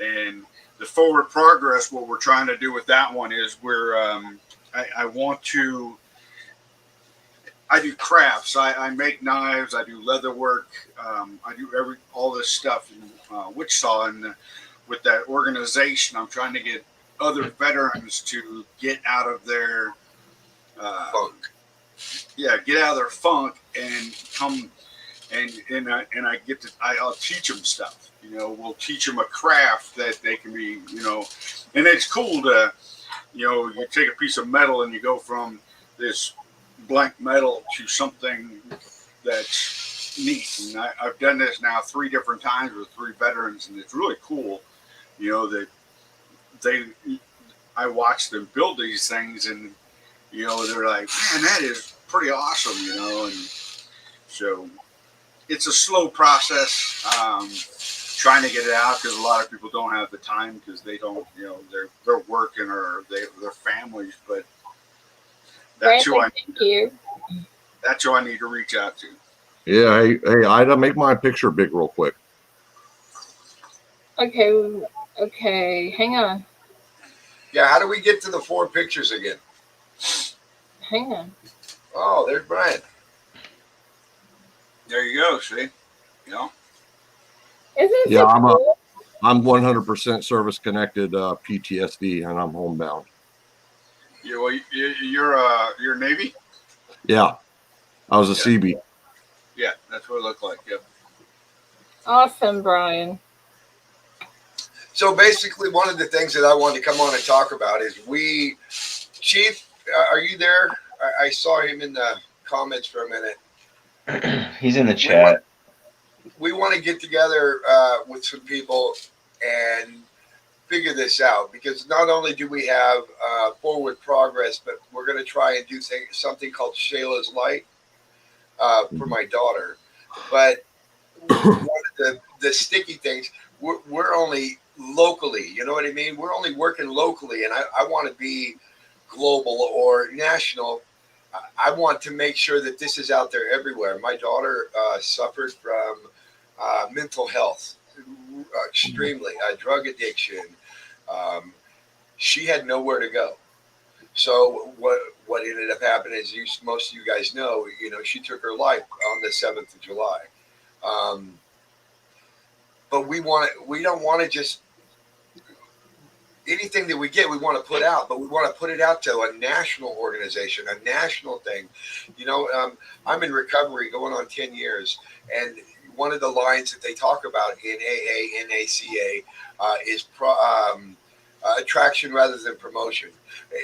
And the forward progress, what we're trying to do with that one is I want to, I do crafts. I make knives. I do leather work. I do all this stuff in Wichita, and with that organization, I'm trying to get other veterans to get out of their Funk. get out of their funk and come and I get to I'll teach them stuff. We'll teach them a craft that they can be, and it's cool to, you take a piece of metal and you go from this blank metal to something that's neat. And I've done this now 3 different times with 3 veterans, and it's really cool, that they, I watch them build these things, and, they're like, man, that is pretty awesome, and so it's a slow process, trying to get it out, because a lot of people don't have the time, because they don't, they're working, or their families, but that's who Thank you. that's who I need to reach out to. Yeah. Hey, Ida, make my picture big real quick. Okay, hang on. Yeah, how do we get to the 4 pictures again? Hang on. Oh, there's Brian. There you go. See, Isn't it Yeah, so cool? I'm 100% service connected PTSD, and I'm homebound. You're Navy. Yeah, I was a CB. Yeah, that's what it looked like. Yep. Awesome, Brian. So basically, one of the things that I wanted to come on and talk about is Chief, are you there? I saw him in the comments for a minute. He's in the chat. We want to get together with some people and figure this out, because not only do we have forward progress, but we're going to try and do something called Shayla's Light for my daughter. But one of the sticky things, we're only locally, you know what I mean? We're only working locally, and I want to be global or national. I want to make sure that this is out there everywhere. My daughter suffered from mental health, extremely, drug addiction. She had nowhere to go. So what ended up happening is, most of you guys know, she took her life on the 7th of July. But we don't want to just, anything that we get, we want to put out, but we want to put it out to a national organization, a national thing. I'm in recovery going on 10 years. And one of the lines that they talk about in AA, NACA is attraction rather than promotion.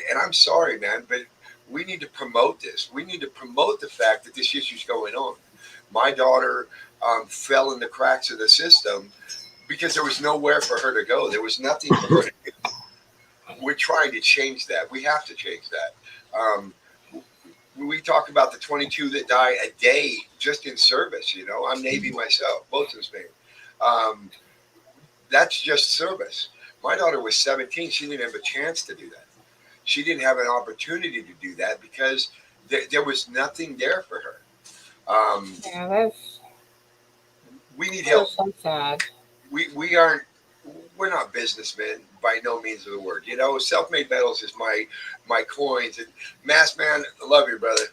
And I'm sorry, man, but we need to promote this. We need to promote the fact that this issue is going on. My daughter fell in the cracks of the system because there was nowhere for her to go. There was nothing for her to do. We're trying to change that. We have to change that. We talk about the 22 that die a day just in service. I'm Navy myself, boatswain's mate. That's just service. My daughter was 17. She didn't have a chance to do that. She didn't have an opportunity to do that because there was nothing there for her. We need help. So sad. We're not businessmen by no means of the word. Self-made metals is my coins. And Mass Man, I love you, brother.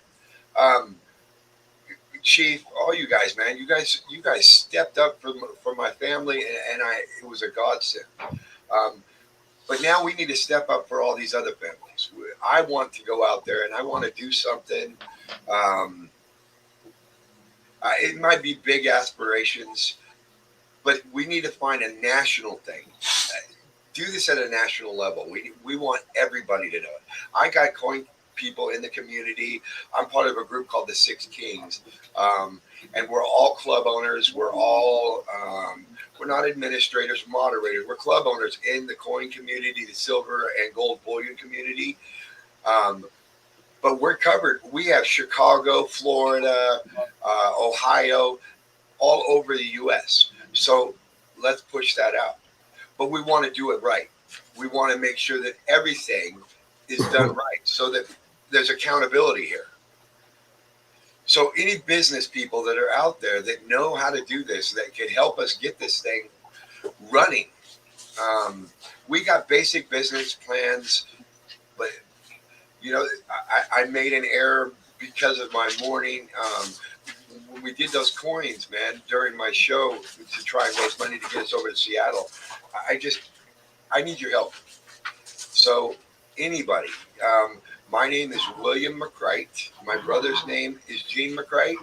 Chief, all you guys, man, you guys stepped up for my family, and it was a godsend. But now we need to step up for all these other families. I want to go out there and I want to do something. It might be big aspirations, but we need to find a national thing. Do this at a national level. We want everybody to know it. I got coin people in the community. I'm part of a group called the Six Kings, and we're all club owners. We're all we're not administrators, moderators. We're club owners in the coin community, the silver and gold bullion community. But we're covered. We have Chicago, Florida, Ohio, all over the U.S. So let's push that out. But we want to do it right. We want to make sure that everything is done right so that there's accountability here. So any business people that are out there that know how to do this, that could help us get this thing running. We got basic business plans, but you know, I made an error because of my morning. When we did those coins, man, during my show to try and raise money to get us over to Seattle, I need your help. So anybody, my name is William McCrite. My brother's name is Gene McCrite.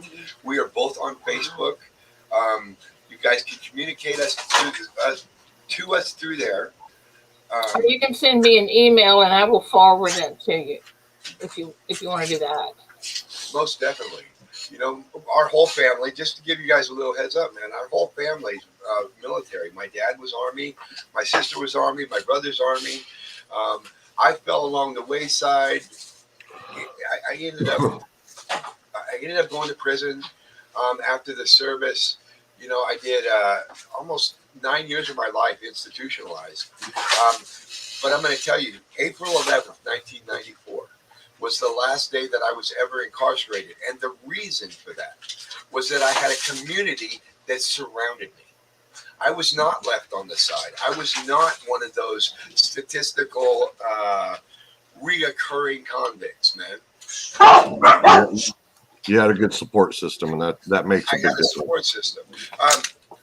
We are both on Facebook. You guys can communicate to us through there. Or you can send me an email and I will forward it to you if you want to do that. Most definitely. You know, our whole family, just to give you guys a little heads up, man, our whole family's military. My dad was Army, my sister was Army, my brother's Army. I fell along the wayside. I ended up going to prison after the service. You know, I did almost 9 years of my life institutionalized. But I'm going to tell you, April 11th, 1994 was the last day that I was ever incarcerated. And the reason for that was that I had a community that surrounded me. I was not left on the side. I was not one of those statistical reoccurring convicts, man. You had a good support system, and that makes a big difference. Support system.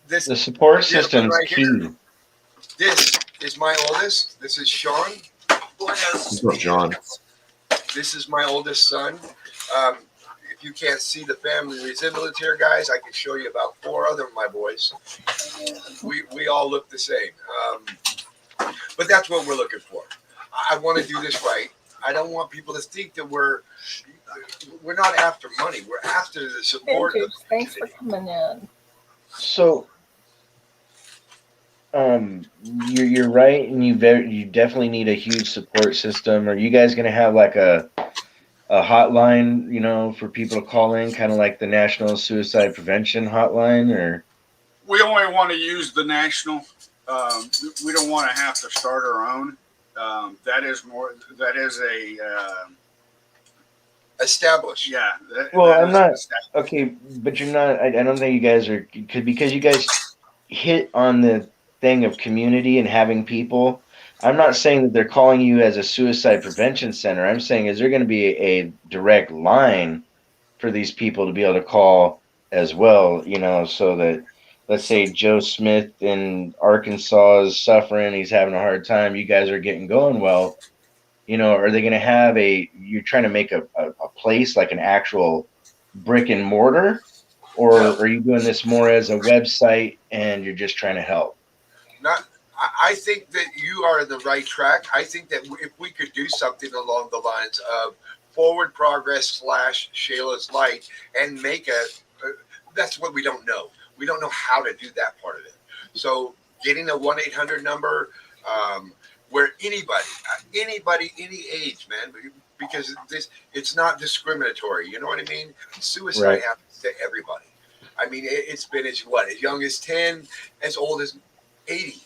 The support system is key. Here, this is my oldest. This is Sean. What's up, John? This is my oldest son. If you can't see the family resemblance here, guys, I can show you about 4 other of my boys. We all look the same. But that's what we're looking for. I want to do this right. I don't want people to think that we're not after money. We're after the support. Thanks for coming in. So, you're right, and you definitely need a huge support system. Are you guys going to have like a hotline, you know, for people to call in, kind of like the National Suicide Prevention Hotline, or? We only want to use the national. We don't want to have to start our own. That is a established. Yeah. I'm not okay, but you're not. I don't think you guys are because you guys hit on the thing of community and having people. I'm not saying that they're calling you as a suicide prevention center. I'm saying is there going to be a direct line for these people to be able to call as well, you know, so that let's say Joe Smith in Arkansas is suffering, he's having a hard time, you guys are getting going well, you know, are they going to have you're trying to make a place like an actual brick and mortar, or are you doing this more as a website and you're just trying to help? I think that you are in the right track. I think that if we could do something along the lines of Forward Progress / Shayla's Light and make that's what we don't know. We don't know how to do that part of it. So getting a 1-800 number where anybody, any age, man, because it's not discriminatory. You know what I mean? Suicide happens to everybody. I mean, it's been as young as 10, as old as 80.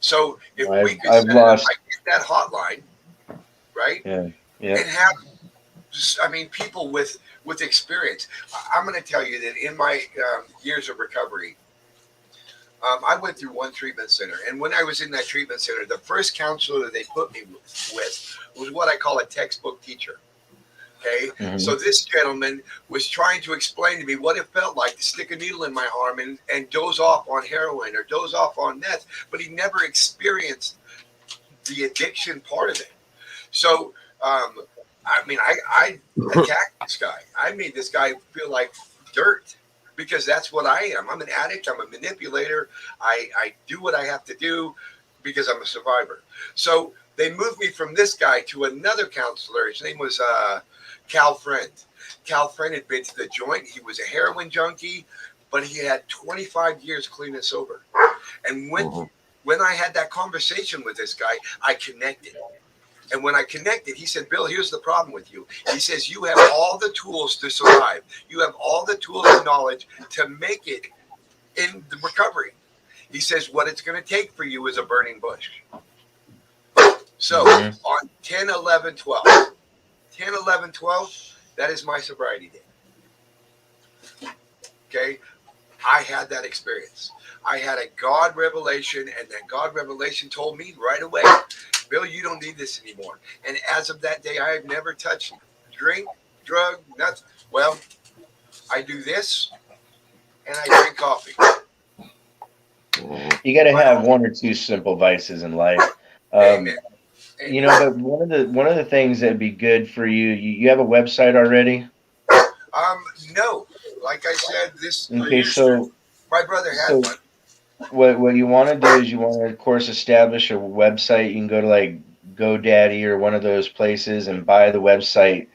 So if we could set it up, I get that hotline, right? Yeah. And have, people with experience. I'm going to tell you that in my years of recovery, I went through one treatment center. And when I was in that treatment center, the first counselor that they put me with was what I call a textbook teacher. Okay. Mm-hmm. So this gentleman was trying to explain to me what it felt like to stick a needle in my arm and doze off on heroin or doze off on meth, but he never experienced the addiction part of it. So, I attacked this guy. I made this guy feel like dirt because that's what I am. I'm an addict. I'm a manipulator. I do what I have to do because I'm a survivor. So they moved me from this guy to another counselor. His name was Cal Friend. Cal Friend had been to the joint. He was a heroin junkie, but he had 25 years clean and sober. And when I had that conversation with this guy, I connected. And when I connected, he said, Bill, here's the problem with you. He says, you have all the tools to survive. You have all the tools and knowledge to make it in the recovery. He says, what it's going to take for you is a burning bush. So on 10/11/12, that is my sobriety day. Okay, I had that experience. I had a God revelation, and that God revelation told me right away, Bill, you don't need this anymore. And as of that day, I have never touched drink, drug, nothing. Well, I do this, and I drink coffee. You got to Right have on. one or two simple vices in life. Amen. You know, Amen. but one of the things that'd be good for you, you have a website already? No, like I said, this I Okay, used to. my brother had so one. what you want to do is you want to, of course, establish a website. You can go to like GoDaddy or one of those places and buy the website.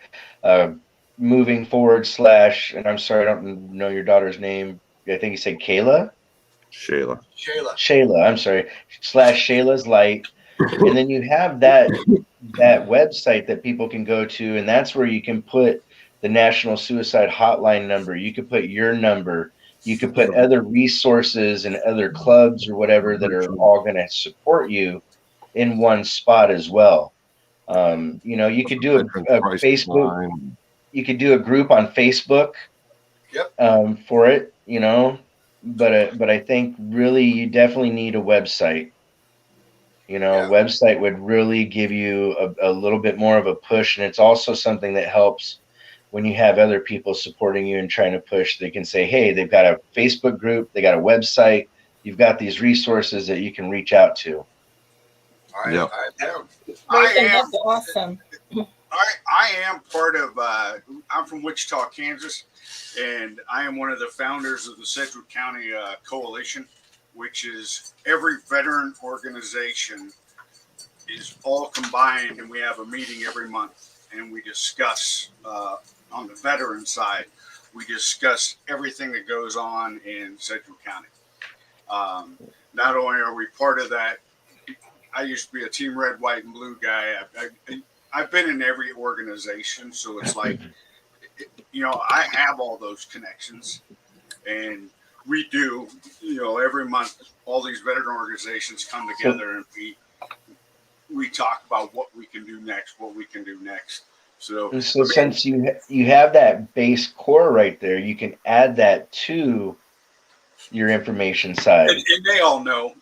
Uh, moving forward slash, and I'm sorry, I don't know your daughter's name. I think you said Kayla. Shayla. Shayla. Shayla, I'm sorry, slash Shayla's Light, and then you have that website that people can go to, and that's where you can put the National Suicide Hotline number. You could put your number. You could put other resources and other clubs or whatever that are all going to support you in one spot as well. You know, you could do Veterans a crisis Facebook. line. You could do a group on Facebook Yep. for it. You know, but I think really you definitely need a website. You know, Yeah. website would really give you a little bit more of a push, and it's also something that helps when you have other people supporting you and trying to push. They can say, hey, they've got a Facebook group, they got a website, you've got these resources that you can reach out to. Yep. I'm down. I Nathan, am. that's awesome. I am part of. I'm from Wichita, Kansas, and I am one of the founders of the Sedgwick County Coalition, which is every veteran organization is all combined, and we have a meeting every month, and we discuss on the veteran side. We discuss everything that goes on in Sedgwick County. Um, Not only are we part of that, I used to be a team red, white, and blue guy. I've been in every organization, so it's like, I have all those connections, and we do, every month, all these veteran organizations come So, together and we talk about what we can do next, what we can do next. So, so since you have that base core right there, you can add that to your information side. and they all know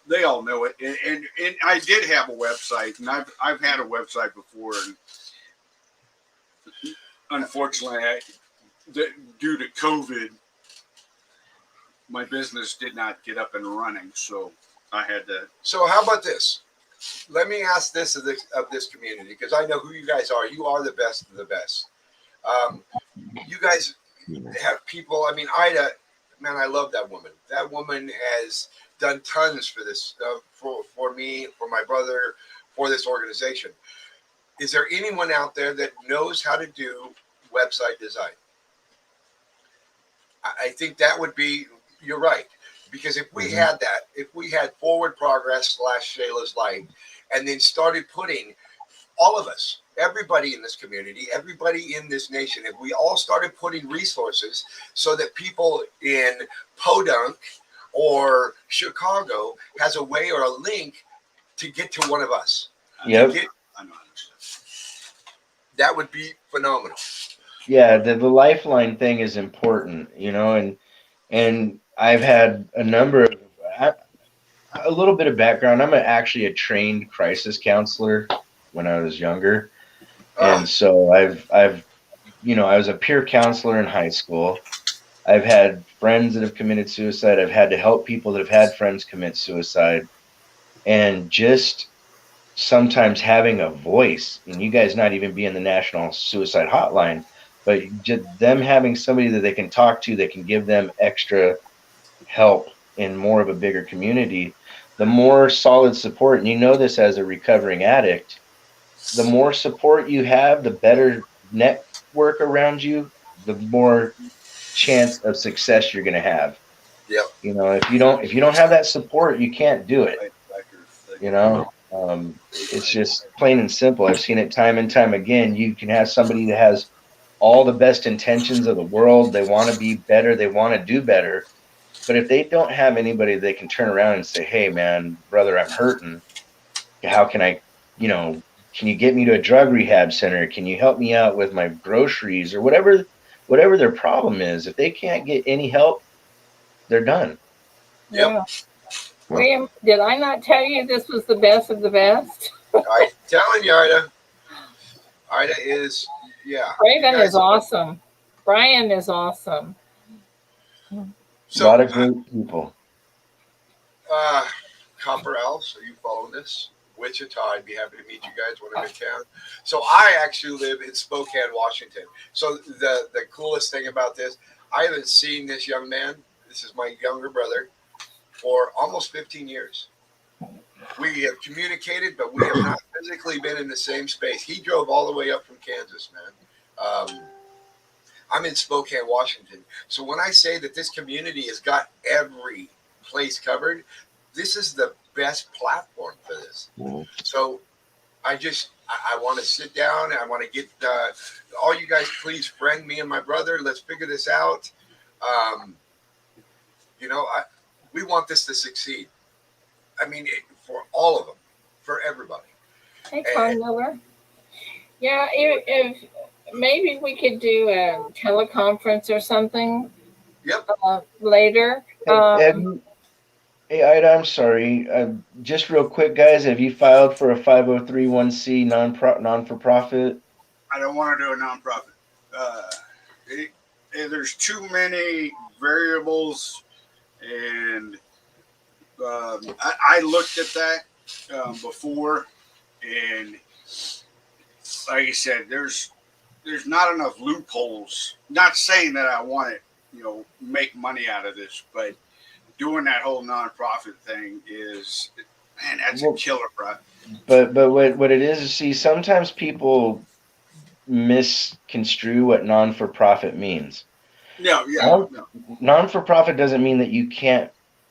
it, and I did have a website, and I've had a website before, and unfortunately, due to COVID, my business did not get up and running, so I had to. So how about this? Let me ask this of this community, because I know who you guys are. You are the best of the best. You guys have people. I mean, Ida, man, I love that woman. That woman has done tons for this, for me, for my brother, for this organization. Is there anyone out there that knows how to do website design? I think that would be. You're right, because if we had that, if we had Forward Progress slash Shayla's Light, and then started putting all of us, everybody in this community, everybody in this nation, if we all started putting resources so that people in Podunk or Chicago has a way or a link to get to one of us. Yep. I know. That would be phenomenal. Yeah, the lifeline thing is important, you know, and I've had a number of a little bit of background. I'm actually a trained crisis counselor when I was younger, and so I've I was a peer counselor in high school. I've had friends that have committed suicide. I've had to help people that have had friends commit suicide, and just sometimes having a voice, and you guys not even being the National Suicide Hotline, but just them having somebody that they can talk to that can give them extra help in more of a bigger community, the more solid support, and you know this as a recovering addict, the more support you have, the better network around you, the more chance of success you're going to have. Yep. You know, if you don't have that support, you can't do it. You know, it's just plain and simple. I've seen it time and time again. You can have somebody that has all the best intentions of the world. They want to be better. They want to do better. But if they don't have anybody they can turn around and say, hey, man, brother, I'm hurting. How can I, can you get me to a drug rehab center? Can you help me out with my groceries or whatever their problem is? If they can't get any help, they're done. Yeah. William, did I not tell you this was the best of the best? I'm telling you, Ida. Ida is, yeah. Raven is awesome. Brian is awesome. So, a lot of great people. Copper Elves, are you following this? Wichita, I'd be happy to meet you guys when I'm in town. So I actually live in Spokane, Washington. So the coolest thing about this, I haven't seen this young man. This is my younger brother for almost 15 years. We have communicated, but we have not physically been in the same space. He drove all the way up from Kansas, man. I'm in Spokane, Washington. So when I say that this community has got every place covered, this is the best platform for this. So I want to sit down and I want to get all you guys, please friend me and my brother. Let's figure this out. We want this to succeed. I mean, for all of them, for everybody. Hey, Tom Miller. Yeah, if maybe we could do a teleconference or something. Yep. Later. Hey, Ida, I'm sorry. Just real quick, guys, have you filed for a 503(c) non-for-profit? I don't want to do a nonprofit. There's too many variables, and I looked at that before, and like I said, there's not enough loopholes. Not saying that I want to, make money out of this, but doing that whole nonprofit thing is, man, that's a killer, bro. But what it is, see, sometimes people misconstrue what non-for-profit means. No. Non-for-profit doesn't mean that you can't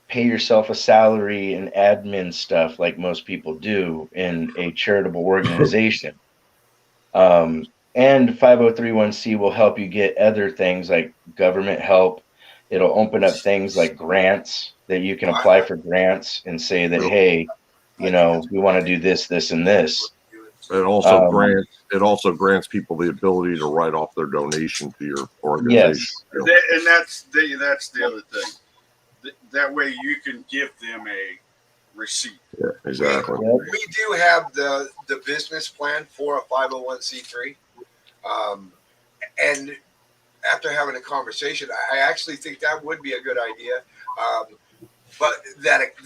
pay yourself a salary and admin stuff like most people do in a charitable organization. And 503(c) will help you get other things like government help. It'll open up things like grants that you can apply for grants and say that, hey, we want to do this, this, and this. It also grants people the ability to write off their donation to your organization. Yes. And that's the other thing. That way you can give them a receipt. Yeah, exactly. We do have the business plan for a 501c3. And after having a conversation, I actually think that would be a good idea. But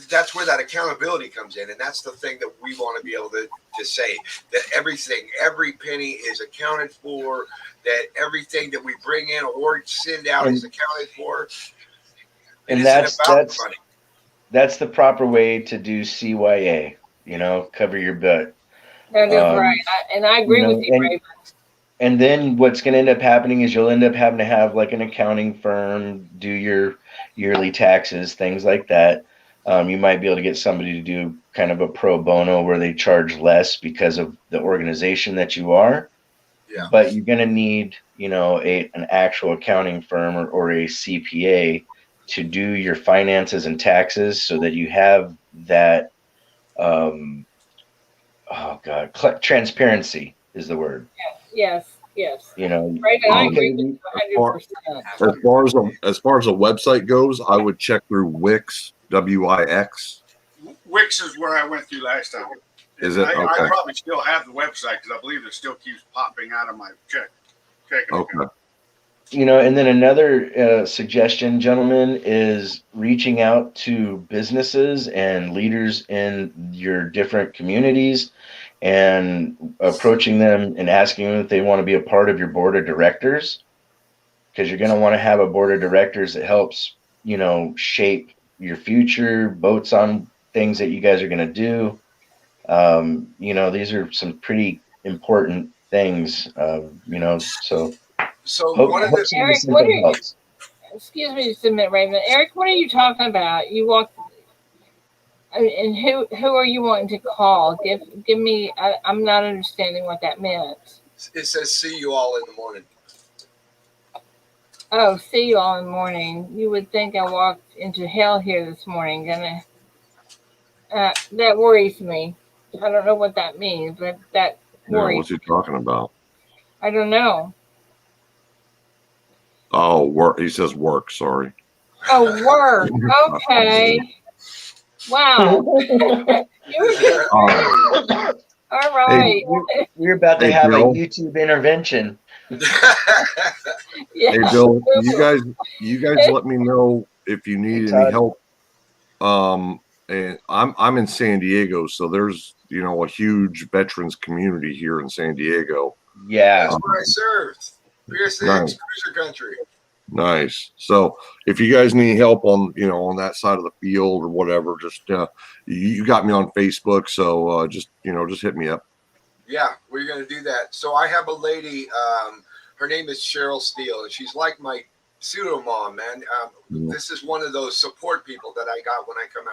that's where that accountability comes in. And that's the thing that we want to be able to say, that every penny is accounted for, that everything that we bring in or send out is accounted for. And that's the proper way to do CYA, cover your butt. That is right. And I agree with you, Raven. And then what's going to end up happening is you'll end up having to have like an accounting firm do your yearly taxes, things like that. You might be able to get somebody to do kind of a pro bono where they charge less because of the organization that you are. Yeah. But you're going to need, an actual accounting firm or a CPA to do your finances and taxes so that you have that, transparency is the word. Yes. Right, I agree with you 100%. As far as a website goes, I would check through Wix, WIX. Wix is where I went through last time. Is it? Okay. I probably still have the website because I believe it still keeps popping out of my check. Okay. And then another suggestion, gentlemen, is reaching out to businesses and leaders in your different communities and approaching them and asking them if they want to be a part of your board of directors, because you're going to want to have a board of directors that helps, shape your future, votes on things that you guys are going to do. These are some pretty important things, So one of the Eric, excuse me just a minute, Raven. Eric, what are you talking about? You walked, and who are you wanting to call? Give me. I'm not understanding what that meant. It says "see you all in the morning." Oh, see you all in the morning. You would think I walked into hell here this morning, that worries me. I don't know what that means, but that worries. What's he talking about? I don't know. Oh, work. He says work. Sorry. Oh, work. Okay. Wow. You were just all right. We're about to Hey, have a Bill. YouTube intervention. Yeah. Hey, Bill, you guys let me know if you need any Todd. help. And I'm in San Diego, so there's, you know, a huge veterans community here in San Diego. Yeah. That's where I served. Pier 6, Nice. cruiser country. Nice. So if you guys need help on, you know, on that side of the field or whatever, just you got me on Facebook, so just, you know, just hit me up. Yeah, we're going to do that. So I have a lady, her name is Cheryl Steele, and she's like my pseudo mom, man. This is one of those support people that I got when I come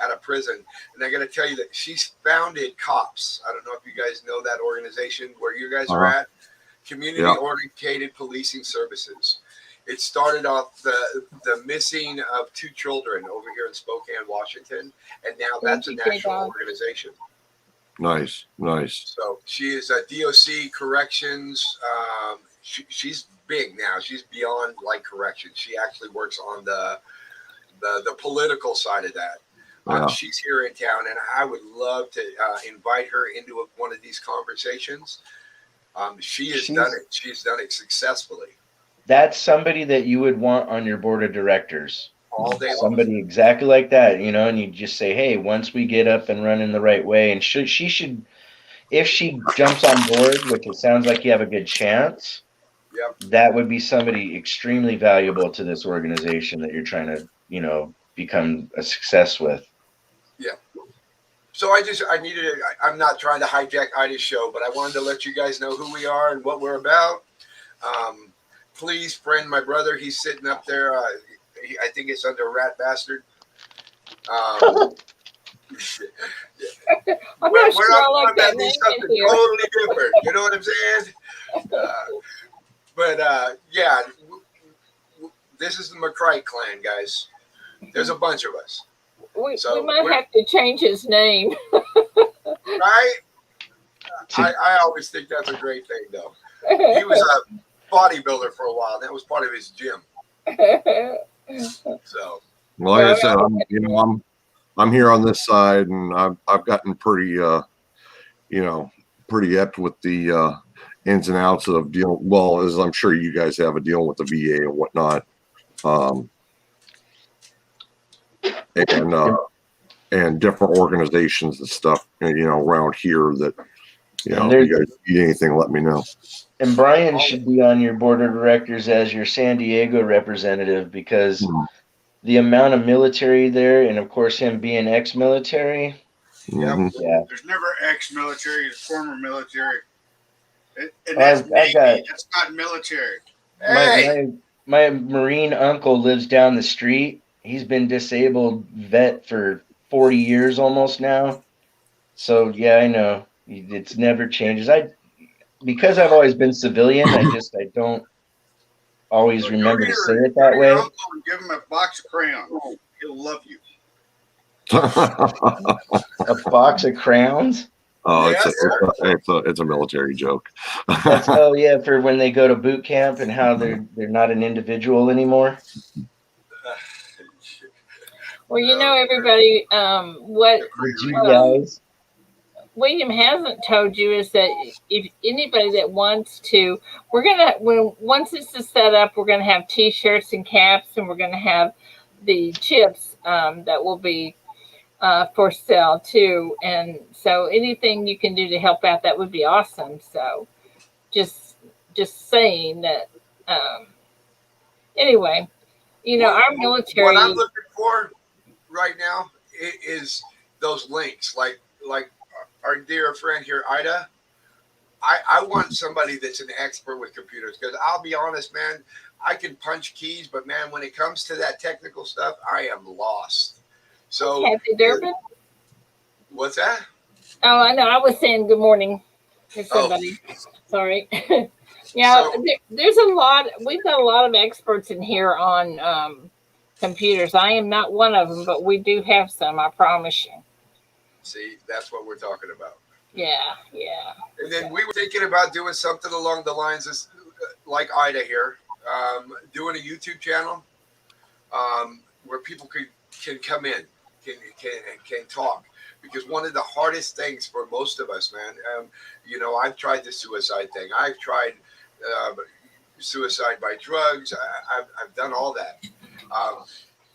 out of prison. And I got to tell you that she's founded COPS. I don't know if you guys know that organization where you guys are at. Community Oriented Policing Services. It started off the missing of 2 children over here in Spokane, Washington, and now that's a national organization. Nice. So she is a DOC corrections. She's big now. She's beyond like corrections. She actually works on the political side of that. She's here in town, and I would love to invite her into one of these conversations. She's done it. She's done it successfully. That's somebody that you would want on your board of directors. All day long. Somebody exactly like that, you know, and you just say, hey, once we get up and running the right way, and she should, if she jumps on board, which it sounds like you have a good chance, that would be somebody extremely valuable to this organization that you're trying to, you know, become a success with. Yeah. So I'm not trying to hijack Ida's show, but I wanted to let you guys know who we are and what we're about. Please friend my brother. He's sitting up there. I think it's under Rat Bastard. I'm not sure I like that name something totally different. You know what I'm saying? Yeah, this is the McCray clan, guys. There's a bunch of us. We might have to change his name. Right? I always think that's a great thing, though. He was a bodybuilder for a while. That was part of his gym. So, well, like I said, I'm here on this side, and I've gotten pretty pretty apt with the ins and outs of dealing. Well, as I'm sure you guys have a deal with the VA and whatnot, and different organizations and stuff, you know, around here that, you know, if you guys need anything, let me know. And Brian should be on your board of directors as your San Diego representative, because the amount of military there, and of course him being ex-military. Yeah. There's never ex-military, it's former military. And that's Navy. That's not military. My Marine uncle lives down the street. He's been disabled vet for 40 years almost now. So yeah, I know it's never changes. Because I've always been civilian, I don't always remember to say it that way. Uncle and give him a box of crayons. He'll love you. A box of crayons? Oh, it's a military joke. For when they go to boot camp and how they're not an individual anymore. Well, you know, everybody, what William hasn't told you is that if anybody that wants to, once this is set up, we're gonna have T-shirts and caps, and we're gonna have the chips that will be for sale too. And so anything you can do to help out, that would be awesome. So just saying that. Anyway, you know, our military. What I'm looking for right now is those links, like our dear friend here, Ida. I want somebody that's an expert with computers, because I'll be honest, man, I can punch keys, but man, when it comes to that technical stuff, I am lost. So, Kathy Durbin? What's that? Oh, I know. I was saying good morning to somebody. Sorry. Yeah, so, there's a lot. We've got a lot of experts in here on computers. I am not one of them, but we do have some, I promise you. See, that's what we're talking about. Yeah. And then we were thinking about doing something along the lines of, like Ida here, doing a YouTube channel. where people can come in, can talk. Because one of the hardest things for most of us, man, I've tried the suicide thing. I've tried uh, suicide by drugs. I've done all that. Um,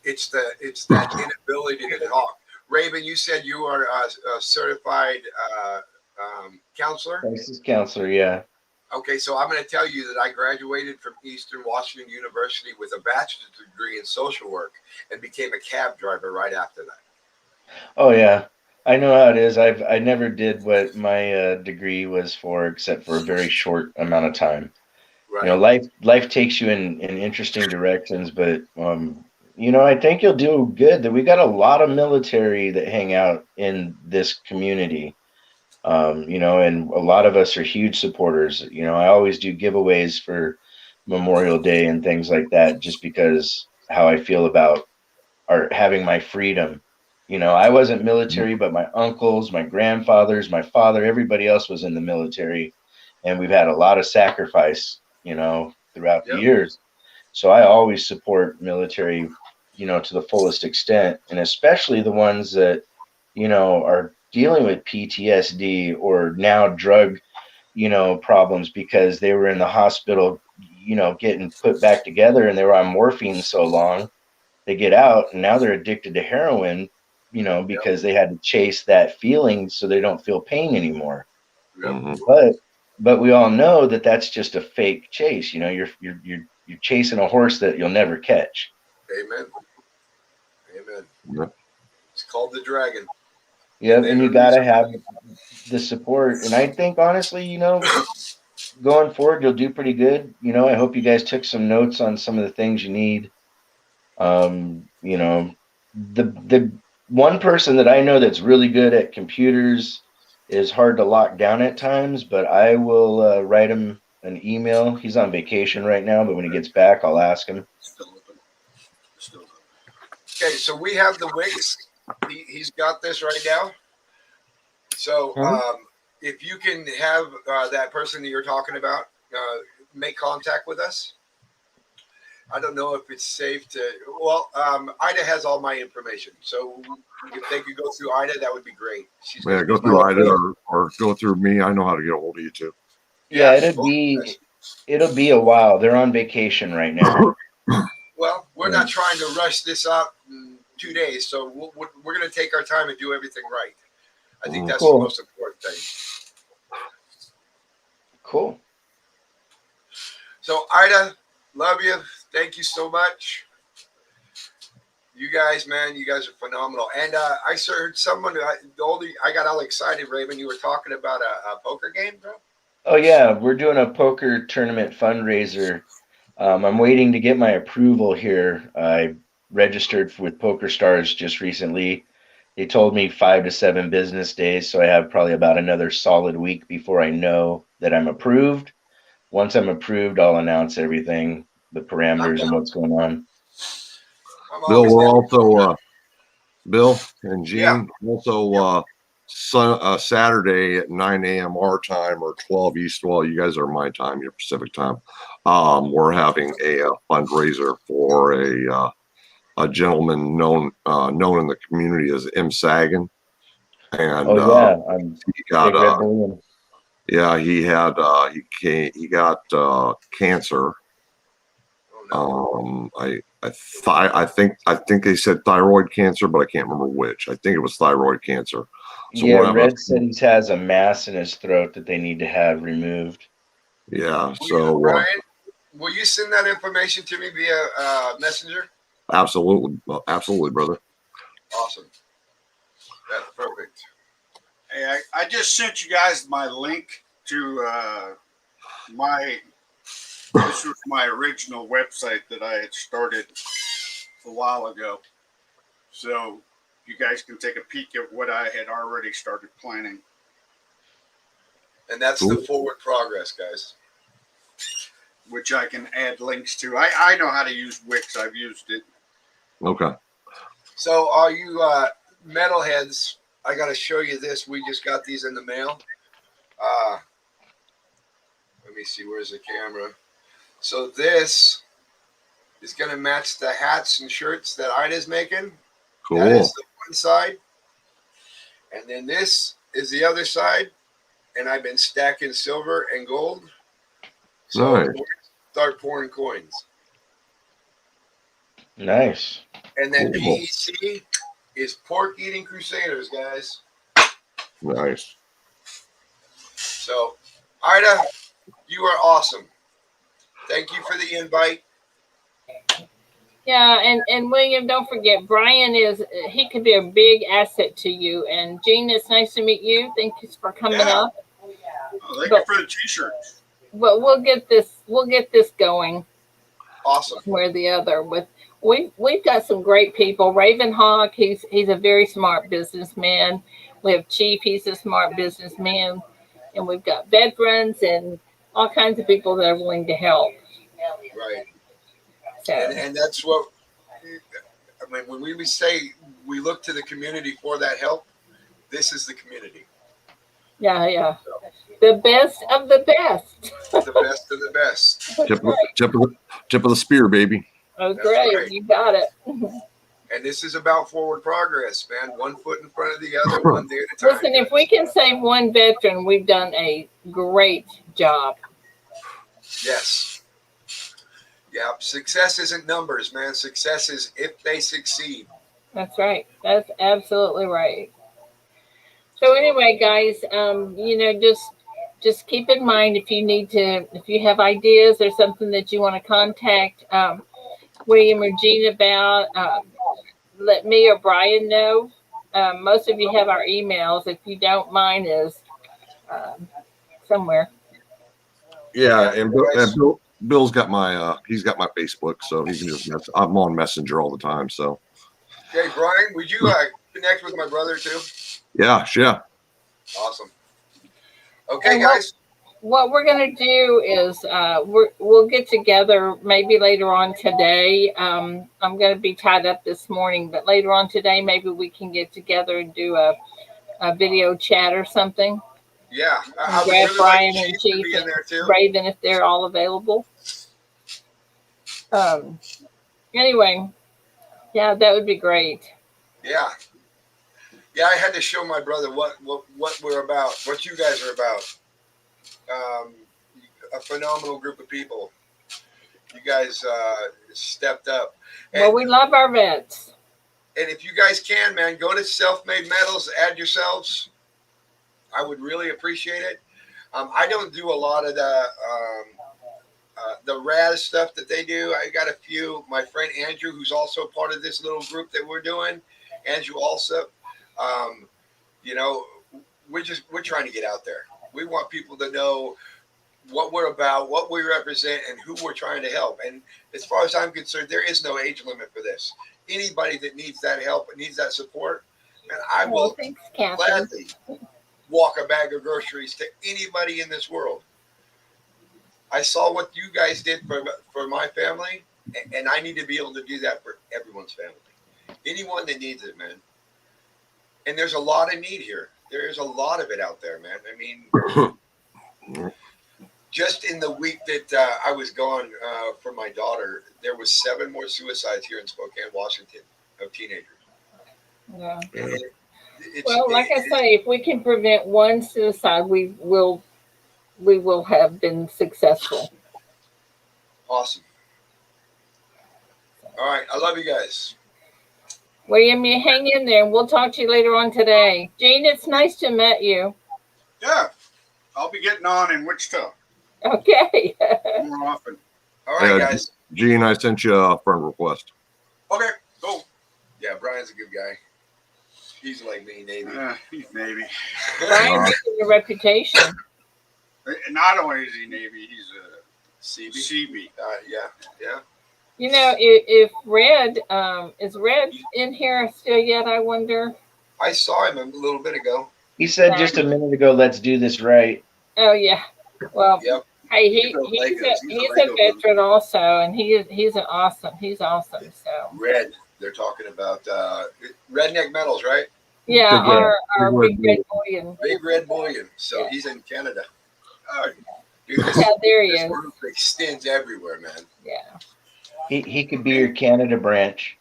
it's that inability to talk. Raven, you said you are a certified counselor. Crisis counselor, yeah. Okay, so I'm going to tell you that I graduated from Eastern Washington University with a bachelor's degree in social work and became a cab driver right after that. Oh yeah, I know how it is. I never did what my degree was for, except for a very short amount of time. You know, Right. life takes you in interesting directions, but I think you'll do good. That we got a lot of military that hang out in this community. And a lot of us are huge supporters. I always do giveaways for Memorial Day and things like that, just because how I feel about or having my freedom. I wasn't military, but my uncles, my grandfathers, my father, everybody else was in the military, and we've had a lot of sacrifice, throughout the Yep. years. So I always support military, to the fullest extent, and especially the ones that, are dealing with PTSD or now drug, problems because they were in the hospital, getting put back together and they were on morphine so long they get out and now they're addicted to heroin, Yep. because they had to chase that feeling so they don't feel pain anymore. Yep. Mhm. But we all know that that's just a fake chase. You're chasing a horse that you'll never catch. Amen. Amen. Yep. It's called the dragon. Yeah, And and you the got reason. to have the support. And I think honestly, going forward, you'll do pretty good. I hope you guys took some notes on some of the things you need. The one person that I know that's really good at computers is hard to lock down at times, but I will write him an email. He's on vacation right now, but when he gets back, I'll ask him. Still open. Still open. Okay, so we have the Wix. He's got this right now. So if you can have that person that you're talking about make contact with us. I don't know if it's safe to. Well, Ida has all my information, so if they could go through Ida, that would be great. She's going Yeah, to go be my. through Ida or go through me. I know how to get a hold of you too. Yeah, Yeah. it'll be a while. They're on vacation right now. Well, we're not trying to rush this out in 2 days, so we're going to take our time and do everything right. I think that's the Cool. most important thing. Cool. So, Ida, love you. Thank you so much. You guys, man, you guys are phenomenal. And I heard someone, I got all excited, Raven. You were talking about a poker game, bro? Oh yeah, we're doing a poker tournament fundraiser. I'm waiting to get my approval here. I registered with Poker Stars just recently. They told me 5 to 7 business days, so I have probably about another solid week before I know that I'm approved. Once I'm approved, I'll announce everything, the parameters and what's going on. Bill, we're also Bill and Gene also Saturday at 9 a.m. our time or 12 East. Well, you guys are my time, your Pacific time. We're having a fundraiser for a gentleman known in the community as M. Sagan, and Oh yeah, I'm he got Big Red Balloon. yeah, he got cancer. I think they said thyroid cancer, but I can't remember which. I think it was thyroid cancer. So Yeah, we'll have Red said he has a mass in his throat that they need to have removed. Yeah. So Brian, will you send that information to me via messenger? absolutely, brother. Awesome. That's perfect. Hey, I just sent you guys my link to this was my original website that I had started a while ago. So you guys can take a peek at what I had already started planning. And that's the forward progress, guys. Which I can add links to. I know how to use Wix. I've used it. Okay. So all you metalheads, I got to show you this. We just got these in the mail. Let me see. Where's the camera? So this is going to match the hats and shirts that Ida's making. Cool. That is the one side. And then this is the other side. And I've been stacking silver and gold. So Nice. start pouring coins. Nice. And then Cool. PEC is pork eating crusaders, guys. Nice. So, Ida, you are awesome. Thank you for the invite. Yeah, and William, don't forget, Brian he could be a big asset to you. And Jean, it's nice to meet you. Thank you for coming up. Oh, thank you for the t-shirts. But we'll get this going. Awesome. One way or the other. We've got some great people. Raven Hawk, he's a very smart businessman. We have Chief, he's a smart businessman, and we've got veterans and all kinds of people that are willing to help. Right. So. And that's what I mean when we say we look to the community for that help. This is the community. Yeah. The best of the best. The best of the best. Tip of the spear, baby. Oh, great. Right. You got it. And this is about forward progress, man. 1 foot in front of the other, one day at a time. Listen, if we can save one veteran, we've done a great job. Yes. Yeah. Success isn't numbers, man. Success is if they succeed. That's right. That's absolutely right. So anyway, guys, just keep in mind if you have ideas or something that you want to contact William or Jean about, let me or Brian know. Most of you have our emails. If you don't, mine is somewhere. Yeah, and Bill's got he's got my Facebook, so he can just I'm on Messenger all the time. So. Okay, Brian, would you connect with my brother too? Yeah. Awesome. Okay, guys. What we're going to do is we'll get together maybe later on today. I'm going to be tied up this morning, but later on today, maybe we can get together and do a video chat or something. Yeah. I would grab really Brian like and Chief and Raven if they're all available. Anyway, yeah, that would be great. Yeah. Yeah, I had to show my brother what we're about, what you guys are about. A phenomenal group of people. You guys stepped up. And, well, we love our vets. And if you guys can, man, go to Self-Made Metals, add yourselves. I would really appreciate it. I don't do a lot of the rad stuff that they do. I got a few. My friend Andrew, who's also part of this little group that we're doing. Andrew also. We're trying to get out there. We want people to know what we're about, what we represent, and who we're trying to help. And as far as I'm concerned, there is no age limit for this. Anybody that needs that help and needs that support, and I will gladly walk a bag of groceries to anybody in this world. I saw what you guys did for my family, and I need to be able to do that for everyone's family. Anyone that needs it, man. And there's a lot of need here. There's a lot of it out there, man. I mean, just in the week that I was gone for my daughter, there was 7 more suicides here in Spokane, Washington, of teenagers. Yeah. Well, like I say, if we can prevent one suicide, we will have been successful. Awesome. All right. I love you guys. William, you hang in there, and we'll talk to you later on today. Jean, it's nice to meet you. Yeah. I'll be getting on in Wichita. Okay. More often. All right, guys. Gene, I sent you a friend request. Okay, cool. Yeah, Brian's a good guy. He's like me, Navy. He's Navy. Brian's making a reputation. Not only is he Navy, he's a CB. Yeah. You know, if Red, is Red in here still yet, I wonder? I saw him a little bit ago. He said just a minute ago, let's do this right. Oh, yeah. Well, yep. Hey, he's a veteran also, and he's awesome. So Red, they're talking about Redneck Metals, right? Yeah, our big red bullion. Big red bullion. So he's in Canada. Oh, dude, yeah, there he is. This group extends everywhere, man. Yeah. He could be your Canada branch.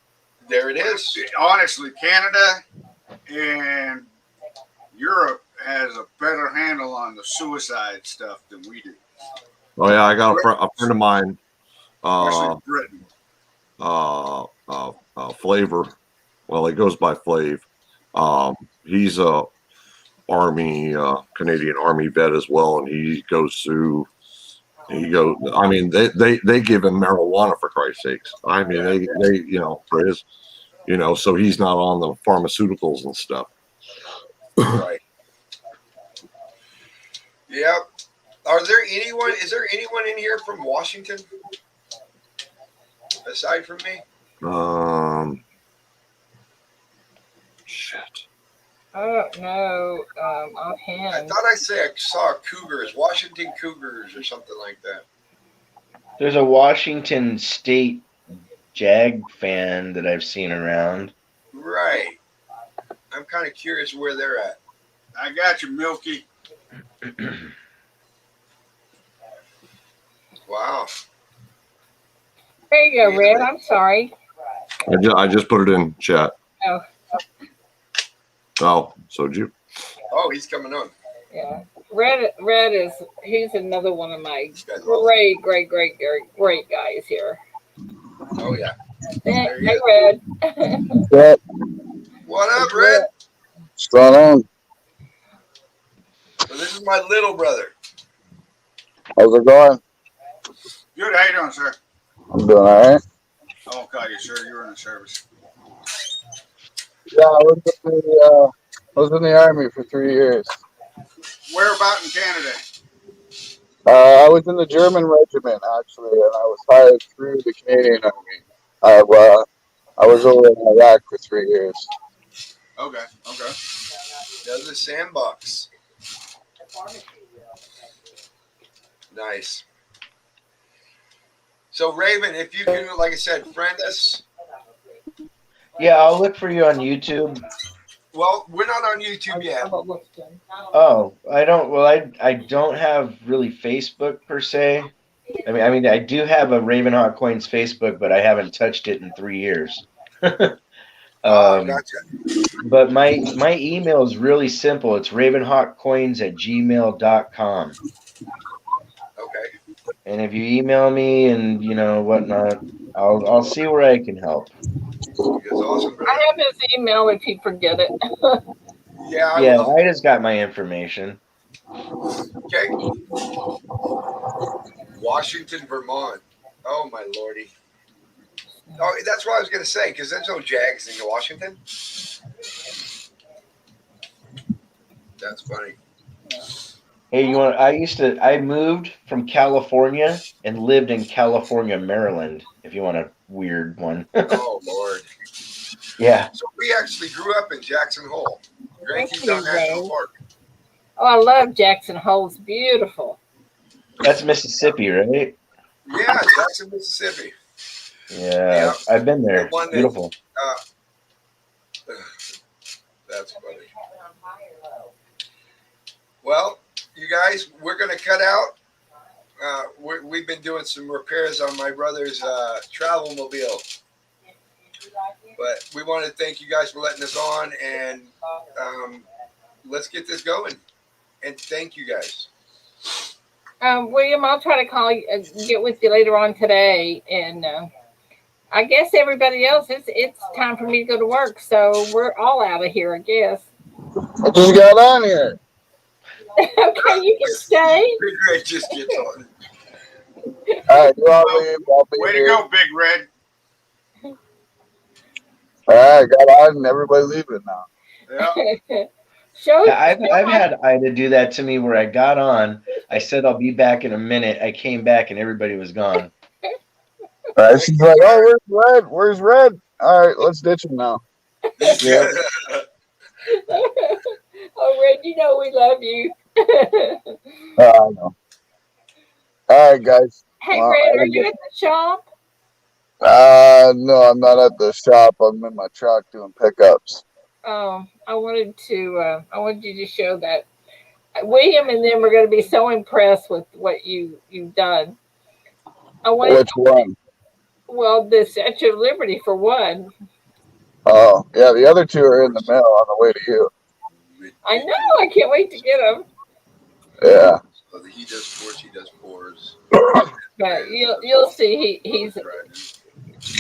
There it is. Honestly, Canada and Europe has a better handle on the suicide stuff than we do. Oh yeah, I got a friend of mine, Especially Britain. Flavor. Well, he goes by Flav. He's a Army, Canadian Army vet as well, and he goes through. He goes. I mean, they give him marijuana for Christ's sakes. I mean, they for his, so he's not on the pharmaceuticals and stuff. Right. Yep. Is there anyone in here from Washington aside from me? Shit. I don't know I offhand. thought I saw Cougars, Washington Cougars, or something like that. There's a Washington State Jag fan that I've seen around. Right. I'm kind of curious where they're at. I got you, Milky. Wow. There you go, Red. I'm sorry. I just put it in chat. Oh. Oh, so did you? Oh, he's coming on. Yeah. Red he's another one of my great guys here. Oh yeah. Hey, Red. What? What up, Red? What's going on? So this is my little brother. How's it going? Good, how you doing, sir? I'm doing all right. I won't call you, sir. You're in the service. Yeah, I was in the Army for 3 years. Where about in Canada? I was in the German regiment, actually, and I was hired through the Canadian Army. I was over in Iraq for 3 years. Okay. Does the sandbox. Nice. So Raven, if you can, like I said, friend us. Yeah, I'll look for you on YouTube. Well, we're not on YouTube yet. Oh, I don't. Well, I don't have really Facebook per se. I mean, I do have a Ravenhawk Coins Facebook, but I haven't touched it in 3 years. Gotcha. But my email is really simple. It's ravenhawkcoins@gmail.com. Okay. And if you email me and whatnot, I'll see where I can help. That's awesome, brother. I have his email if you forget it. Yeah. I just got my information. Okay. Washington, Vermont. Oh my lordy. Oh, that's what I was gonna say, because there's no Jags in Washington. That's funny. Hey, I moved from California and lived in California, Maryland, if you want a weird one. Oh Lord. Yeah. So we actually grew up in Jackson Hole, Grand Thank Teton you, National Ray. Park. Oh, I love Jackson Hole. It's beautiful. That's Mississippi, right? Yeah, Jackson, Mississippi. Yeah, I've been there. The one that, Beautiful. That's funny. Well, you guys, we're going to cut out. We've been doing some repairs on my brother's travel mobile. But we want to thank you guys for letting us on, and let's get this going. And thank you guys. William, I'll try to call you, get with you later on today. And I guess everybody else, it's time for me to go to work. So we're all out of here, I guess. I just got on here. Okay, you can stay. Big Red just gets on. All right, you all leave. I'll be Way here. to go, Big Red. All right, got on, and everybody leaving now. Yeah. I've had Ida do that to me where I got on. I said I'll be back in a minute. I came back and everybody was gone. All right, she's like, "Oh, where's Red? Where's Red? All right, let's ditch him now." Yeah. Oh, Red, you know we love you. I know. All right, guys. Hey, Well, Red, are you at the shop? No, I'm not at the shop. I'm in my truck doing pickups. I wanted you to show that. William and them are going to be so impressed with what you've done. Which one? Well, the Statue of Liberty for one. Oh, yeah, the other two are in the mail on the way to you. I know. I can't wait to get them. Yeah. So he does fours, he does fours. But you'll see. He's.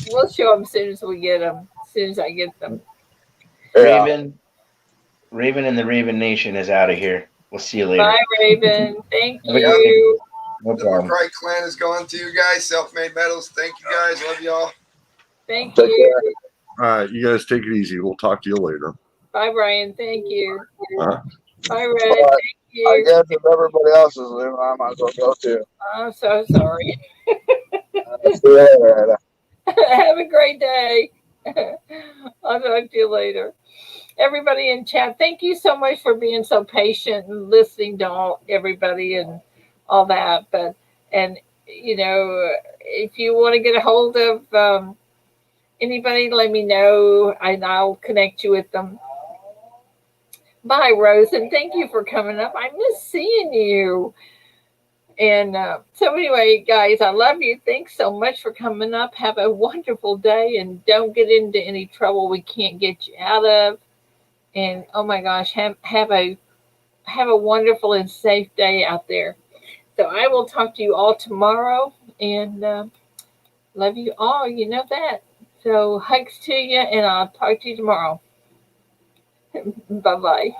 We'll show him as soon as we get them. As soon as I get them. Yeah. Raven and the Raven Nation is out of here. We'll see you later. Bye, Raven. Thank Have a good day. you. No The problem. McCray clan is going to you guys. Self-made metals. Thank you guys. Love y'all. Thank Take you. care. All right, you guys take it easy. We'll talk to you later. Bye, Brian. Thank you. Uh, Bye, Red. All right. Thank I you. guess if everybody else is leaving, I might as well go too. I'm so sorry. See you later. Have a great day. I'll talk to you later. Everybody in chat, thank you so much for being so patient and listening to everybody and all that. But, and, you know, if you want to get a hold of anybody, let me know and I'll connect you with them. Bye, Rose, and thank you for coming up. I miss seeing you. And so anyway, guys, I love you. Thanks so much for coming up. Have a wonderful day, and don't get into any trouble we can't get you out of. And oh my gosh, have a wonderful and safe day out there. So I will talk to you all tomorrow, and love you all. You know that. So hugs to you, and I'll talk to you tomorrow. Bye bye.